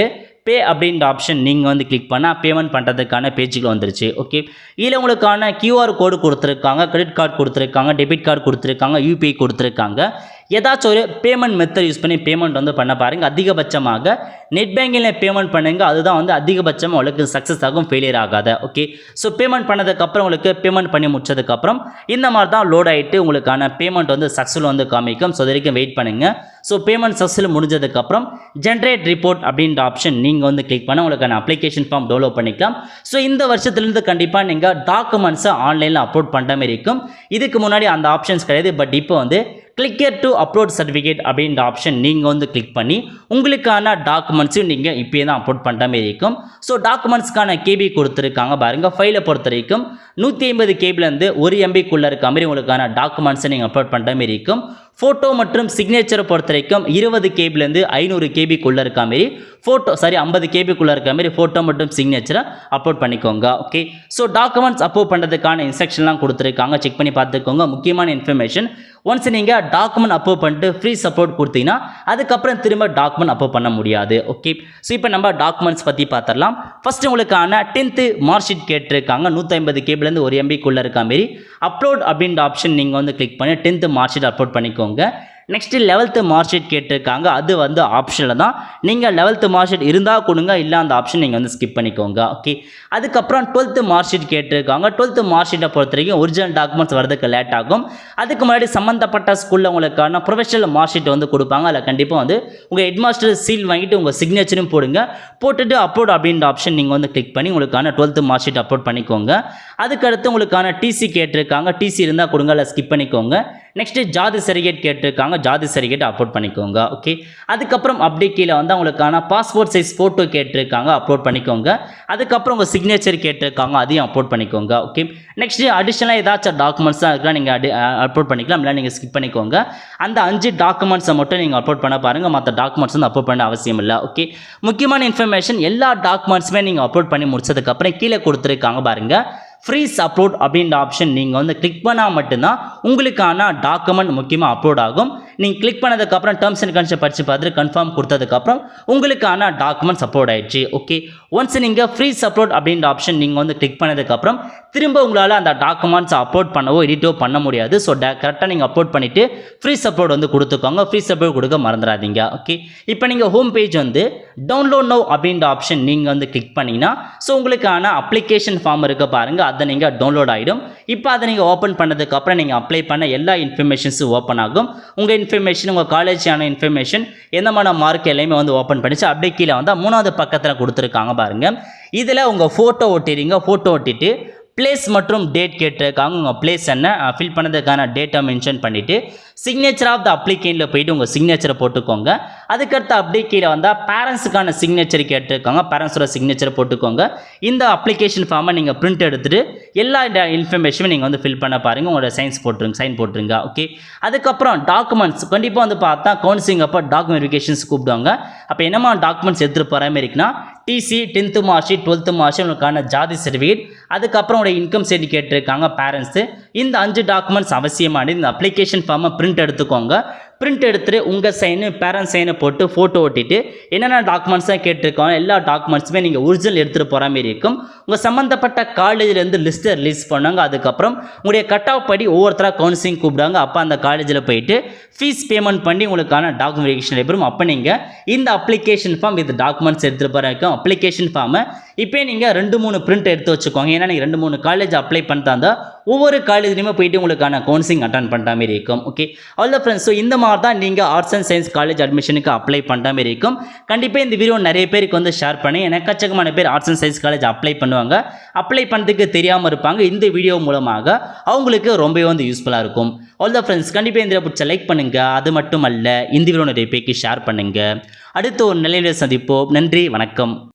A: பே அப்படின்ற ஆப்ஷன் நீங்கள் வந்து கிளிக் பண்ணால் பேமெண்ட் பண்ணுறதுக்கான பேஜுக்கு வந்துருச்சு. ஓகே, இதில் உங்களுக்கான QR கோடு கொடுத்துருக்காங்க, கிரெடிட் கார்டு கொடுத்துருக்காங்க, டெபிட் கார்டு கொடுத்துருக்காங்க, யூபிஐ கொடுத்துருக்காங்க. ஏதாச்சும் ஒரு பேமெண்ட் மெத்தட் யூஸ் பண்ணி பேமெண்ட் வந்து பண்ண பாருங்கள். அதிகபட்சமாக நெட் பேங்கிங்கில் பேமெண்ட் பண்ணுங்கள். அதுதான் வந்து அதிகபட்சமாக உங்களுக்கு சக்ஸஸ் ஆகும், ஃபெயிலியர் ஆகாத. ஓகே, ஸோ பேமெண்ட் பண்ணதுக்கப்புறம் உங்களுக்கு பேமெண்ட் பண்ணி முடிச்சதுக்கப்புறம் இந்த மாதிரி தான் லோட் ஆகிட்டு உங்களுக்கான பேமெண்ட் வந்து சக்ஸஸ்ஃபுல் வந்து காமிக்கும். ஸோ அது வரைக்கும் வெயிட் பண்ணுங்கள். ஸோ பேமெண்ட் சக்ஸஸ்ஃபுல் முடிஞ்சதுக்கப்புறம் ஜென்ரேட் ரிப்போர்ட் அப்படின்ற ஆப்ஷன் நீங்கள் வந்து கிளிக் பண்ண உங்களுக்கான அப்ளிகேஷன் ஃபார்ம் டவுன்லோட் பண்ணிக்கலாம். ஸோ இந்த வருஷத்துலேருந்து கண்டிப்பாக நீங்கள் டாக்குமெண்ட்ஸை ஆன்லைனில் அப்லோட் பண்ணுற மாதிரி இருக்கும். இதுக்கு முன்னாடி அந்த ஆப்ஷன்ஸ் கிடையாது. பட் இப்போ வந்து click here to upload certificate அப்படின்ற ஆப்ஷன் நீங்கள் வந்து கிளிக் பண்ணி உங்களுக்கான டாக்குமெண்ட்ஸையும் நீங்கள் இப்போயே தான் அப்லோட் பண்ணுற மாதிரி இருக்கும். ஸோ டாக்குமெண்ட்ஸ்க்கான கேபி கொடுத்துருக்காங்க பாருங்கள். ஃபைலை பொறுத்த வரைக்கும் 150 கேபிலேருந்து 1 MBக்குள்ளே இருக்க மாதிரி உங்களுக்கான டாக்குமெண்ட்ஸை நீங்கள் அப்லோட் பண்ணுற மாதிரி இருக்கும். ஃபோட்டோ மற்றும் சிக்னேச்சரை பொறுத்த வரைக்கும் 20 கேபிலேருந்து 500 கேபிக்குள்ளே இருக்க மாதிரி ஃபோட்டோ 50 கேபிக்குள்ளே இருக்க மாதிரி ஃபோட்டோ மற்றும் சிக்னேச்சரை அப்லோட் பண்ணிக்கோங்க. ஓகே, ஸோ டாக்குமெண்ட்ஸ் அப்லோட் பண்ணுறதுக்கான இன்ஸ்ட்ரக்ஷன்லாம் கொடுத்துருக்காங்க, செக் பண்ணி பார்த்துக்கோங்க. முக்கியமான இன்ஃபர்மேஷன், ஒன்ஸ் நீங்கள் டாக்குமெண்ட் அப்லோட் பண்ணிட்டு ஃப்ரீ சப்போர்ட் கொடுத்தீங்கன்னா அதுக்கப்புறம் திரும்ப டாக்குமெண்ட் அப்லோட் பண்ண முடியாது. ஓகே, ஸோ இப்போ நம்ம டாக்குமெண்ட்ஸ் பற்றி பார்த்துடலாம். ஃபஸ்ட்டு உங்களுக்கான 10th மார்க் ஷீட் கேட்டிருக்காங்க. 150 கேபிலேருந்து 1 MBக்குள்ளே இருக்க மாதிரி அப்லோட் அப்படின்ற ஆப்ஷன் நீங்கள் வந்து கிளிக் பண்ணி 10th மார்க் ஷீட் அப்லோட் பண்ணிக்கோங்க. நெக்ஸ்ட்டு 11th மார்க் ஷீட் கேட்டிருக்காங்க. அது வந்து ஆப்ஷனில் தான். நீங்கள் 11th மார்க் ஷீட் இருந்தால் கொடுங்க, இல்லை அந்த ஆப்ஷன் நீங்கள் வந்து ஸ்கிப் பண்ணிக்கோங்க. ஓகே, அதுக்கப்புறம் 12th மார்க் ஷீட் கேட்டிருக்காங்க. 12th மார்க் ஷீட்டை பொறுத்த வரைக்கும் ஒரிஜினல் டாக்குமெண்ட்ஸ் வரதுக்கு லேட் ஆகும். அதுக்கு முன்னாடி சம்மந்தப்பட்ட ஸ்கூலில் உங்களுக்கான ப்ரொஃபஷனல் மார்க் ஷீட் வந்து கொடுப்பாங்க. அதில் கண்டிப்பாக வந்து உங்கள் ஹெட்மாஸ்டர் சீல் வாங்கிட்டு உங்கள் சிக்னேச்சரும் போடுங்க. போட்டுட்டு அப்லோட் அப்படின்ற ஆப்ஷன் நீங்கள் வந்து கிளிக் பண்ணி உங்களுக்கான 12th மார்க் ஷீட் அப்லோட் பண்ணிக்கோங்க. அதுக்கடுத்து உங்களுக்கான டிசி கேட்டிருக்காங்க. டிசி இருந்தால் கொடுங்க, இல்லை ஸ்கிப் பண்ணிக்கோங்க. நெக்ஸ்ட்டு ஜாதி சர்டிஃபிகேட் கேட்டிருக்காங்க. ஜாதி சர்டிஃபிகேட் அப்லோட் பண்ணிக்கோங்க. ஓகே, அதுக்கப்புறம் அப்படியே கீழே வந்து உங்களுக்கான பாஸ்போர்ட் சைஸ் ஃபோட்டோ கேட்டிருக்காங்க, அப்லோட் பண்ணிக்கோங்க. அதுக்கப்புறம் உங்கள் சிக்னேச்சர் கேட்டிருக்காங்க, அதையும் அப்லோட் பண்ணிக்கோங்க. ஓகே, நெக்ஸ்ட்டு அடிஷனலாக ஏதாச்சும் டாக்குமெண்ட்ஸ் தான் இருக்கலாம், நீங்கள் அப்லோட் பண்ணிக்கலாம், இல்லை நீங்கள் ஸ்கிப் பண்ணிக்கோங்க. அந்த 5 டாக்குமெண்ட்ஸை மட்டும் நீங்கள் அப்லோட் பண்ண பாருங்கள். மற்ற டாக்குமெண்ட்ஸ் வந்து அப்லோட் பண்ண அவசியம் இல்லை. ஓகே, முக்கியமான இன்ஃபர்மேஷன், எல்லா டாக்குமெண்ட்ஸுமே நீங்கள் அப்லோட் பண்ணி முடிச்சதுக்கப்புறம் கீழே கொடுத்துருக்காங்க பாருங்கள். ஃப்ரீஸ் அப்லோட் அப்படின்ற ஆப்ஷன் நீங்கள் வந்து கிளிக் பண்ணால் மட்டும்தான் உங்களுக்கான டாக்குமெண்ட் முக்கியமாக அப்லோட் ஆகும். நீங்கள் கிளிக் பண்ணதுக்கப்புறம் டேர்ம்ஸ் அண்ட் கண்டிஷன் படித்து பார்த்துட்டு கன்ஃபார்ம் கொடுத்ததுக்கப்புறம் உங்களுக்கான டாக்குமெண்ட்ஸ் அப்லோட் ஆயிடுச்சு. ஓகே, ஒன்ஸ் நீங்கள் ஃப்ரீஸ் அப்லோட் அப்படின்ற ஆப்ஷன் நீங்கள் வந்து கிளிக் பண்ணதுக்கப்புறம் திரும்ப உங்களால் அந்த டாக்குமெண்ட்ஸ் அப்லோட் பண்ணவோ எடிட்டோ பண்ண முடியாது. ஸோ கரெக்டாக நீங்கள் அப்லோட் பண்ணிவிட்டு ஃப்ரீஸ் அப்லோட் வந்து கொடுத்துக்கோங்க. ஃப்ரீஸ் அப்லோட் கொடுக்க மறந்துடாதீங்க. ஓகே, இப்போ நீங்கள் ஹோம் பேஜ் வந்து டவுன்லோட் நவ் அப்படின்ற ஆப்ஷன் நீங்கள் வந்து கிளிக் பண்ணிங்கன்னா ஸோ உங்களுக்கான அப்ளிகேஷன் ஃபார்ம் இருக்க பாருங்கள், அதை நீங்கள் டவுன்லோட் ஆகிடும். இப்போ அதை நீங்கள் ஓப்பன் பண்ணதுக்கப்புறம் நீங்கள் அப்ளை பண்ண எல்லா இன்ஃபர்மேஷன்ஸும் ஓப்பன் ஆகும். உங்கள் இன்ஃபர்மேஷன் உங்கள் காலேஜான இன்ஃபர்மேஷன் எந்தமான மார்க் எல்லாமே வந்து ஓப்பன் பண்ணிச்சு. அப்படியே கீழே வந்தால் 3வது பக்கத்தில் கொடுத்துருக்காங்க பாருங்கள். இதில் உங்கள் ஃபோட்டோ ஒட்டிடுங்க. ஃபோட்டோ ஒட்டிட்டு பிளேஸ் மற்றும் டேட் கேட்டிருக்காங்க. உங்கள் பிளேஸ் என்ன ஃபில் பண்ணதுக்கான டேட்டை மென்ஷன் பண்ணிவிட்டு சிக்னேச்சர் ஆஃப் த அப்ளிகேண்டில் போய்ட்டு உங்கள் சிக்னேச்சரை போட்டுக்கோங்க. அதுக்கடுத்து அப்படியே கீழே வந்தால் பேரண்ட்ஸுக்கான சிக்னேச்சர் கேட்டிருக்காங்க. பேரண்ட்ஸோட சிக்னேச்சரை போட்டுக்கோங்க. இந்த அப்ளிகேஷன் ஃபார்மை நீங்கள் பிரிண்ட் எடுத்துகிட்டு எல்லா இன்ஃபர்மேஷனும் நீங்கள் வந்து ஃபில் பண்ண பாருங்கள். உங்களோட சைன் போட்டுருங்க. ஓகே, அதுக்கப்புறம் டாக்குமெண்ட்ஸ் கண்டிப்பாக வந்து பார்த்தா கவுன்சிலிங் அப்போ டாக்குமெண்ட் வெரிஃபிகேஷன்ஸ் கூப்பிடுவாங்க. அப்போ என்னமா டாக்குமெண்ட்ஸ் எடுத்துகிட்டு போகிற மாதிரி இருக்குன்னா TC, 10th mark sheet, 12th mark sheet, உங்களுக்கான ஜாதி சர்டிஃபிகேட், அதுக்கப்புறம் உங்களுடைய இன்கம் சர்டிஃபிகேட் இருக்காங்க பேரண்ட்ஸு. இந்த 5 டாக்குமெண்ட்ஸ் அவசியமானது. இந்த அப்ளிகேஷன் ஃபார்மை பிரிண்ட் எடுத்துக்கோங்க. பிரிண்ட் எடுத்துகிட்டு உங்கள் சைனு பேரண்ட்ஸ் சைனை போட்டு ஃபோட்டோ ஒட்டிட்டு என்னென்ன டாக்குமெண்ட்ஸாக கேட்டிருக்காங்க எல்லா டாக்குமெண்ட்ஸுமே நீங்கள் ஒரிஜினல் எடுத்துகிட்டு போகிற மாதிரி இருக்கும். உங்கள் சம்மந்தப்பட்ட காலேஜிலேருந்து லிஸ்ட்டை ரிலீஸ் பண்ணாங்க. அதுக்கப்புறம் உங்களுடைய கட் ஆஃப் படி ஒவ்வொருத்தராக கவுன்சிலிங் கூப்பிடுவாங்க. அப்போ அந்த காலேஜில் போயிட்டு ஃபீஸ் பேமெண்ட் பண்ணி உங்களுக்கான டாக்குமெண்ட் வெரிஃபிகேஷன் நடைபெறும். அப்போ நீங்கள் இந்த அப்ளிகேஷன் ஃபார்ம் வித் டாக்குமெண்ட்ஸ் எடுத்துகிட்டு போகிற இருக்கும். அப்ளிகேஷன் ஃபார்மை இப்போ நீங்கள் 2-3 பிரிண்ட் எடுத்து வச்சுக்கோங்க. ஏன்னா நீங்கள் 2-3 காலேஜ் அப்ளை பண்ணிட்டு இருந்தால் ஒவ்வொரு காலேஜ்லையுமே போயிட்டு உங்களுக்கான கவுன்சிலிங் அட்டன் பண்ணுற மாதிரி இருக்கும். ஓகே, அவ்வளோ ஃப்ரெண்ட்ஸ். ஸோ இந்த மாதிரி தான் நீங்கள் ஆர்ட்ஸ் அண்ட் சயின்ஸ் காலேஜ் அட்மிஷனுக்கு அப்ளை பண்ணுற மாதிரி இருக்கும். கண்டிப்பாக இந்த வீடியோ நிறைய பேருக்கு வந்து ஷேர் பண்ணி எக்கச்சக்கமான பேர் arts and science college apply பண்ணுவாங்க. அப்ளை பண்ணுறதுக்கு தெரியாமல் இருப்பாங்க. இந்த வீடியோ மூலமாக அவங்களுக்கு ரொம்பவே வந்து யூஸ்ஃபுல்லாக இருக்கும். அவ்வளோ ஃப்ரெண்ட்ஸ், கண்டிப்பாக இந்த பிடிச்ச லைக் பண்ணுங்கள். அது மட்டும் அல்ல, இந்த வீடியோ நிறைய பேருக்கு ஷேர் பண்ணுங்கள். அடுத்து ஒரு நிலையில் சந்திப்போம். நன்றி, வணக்கம்.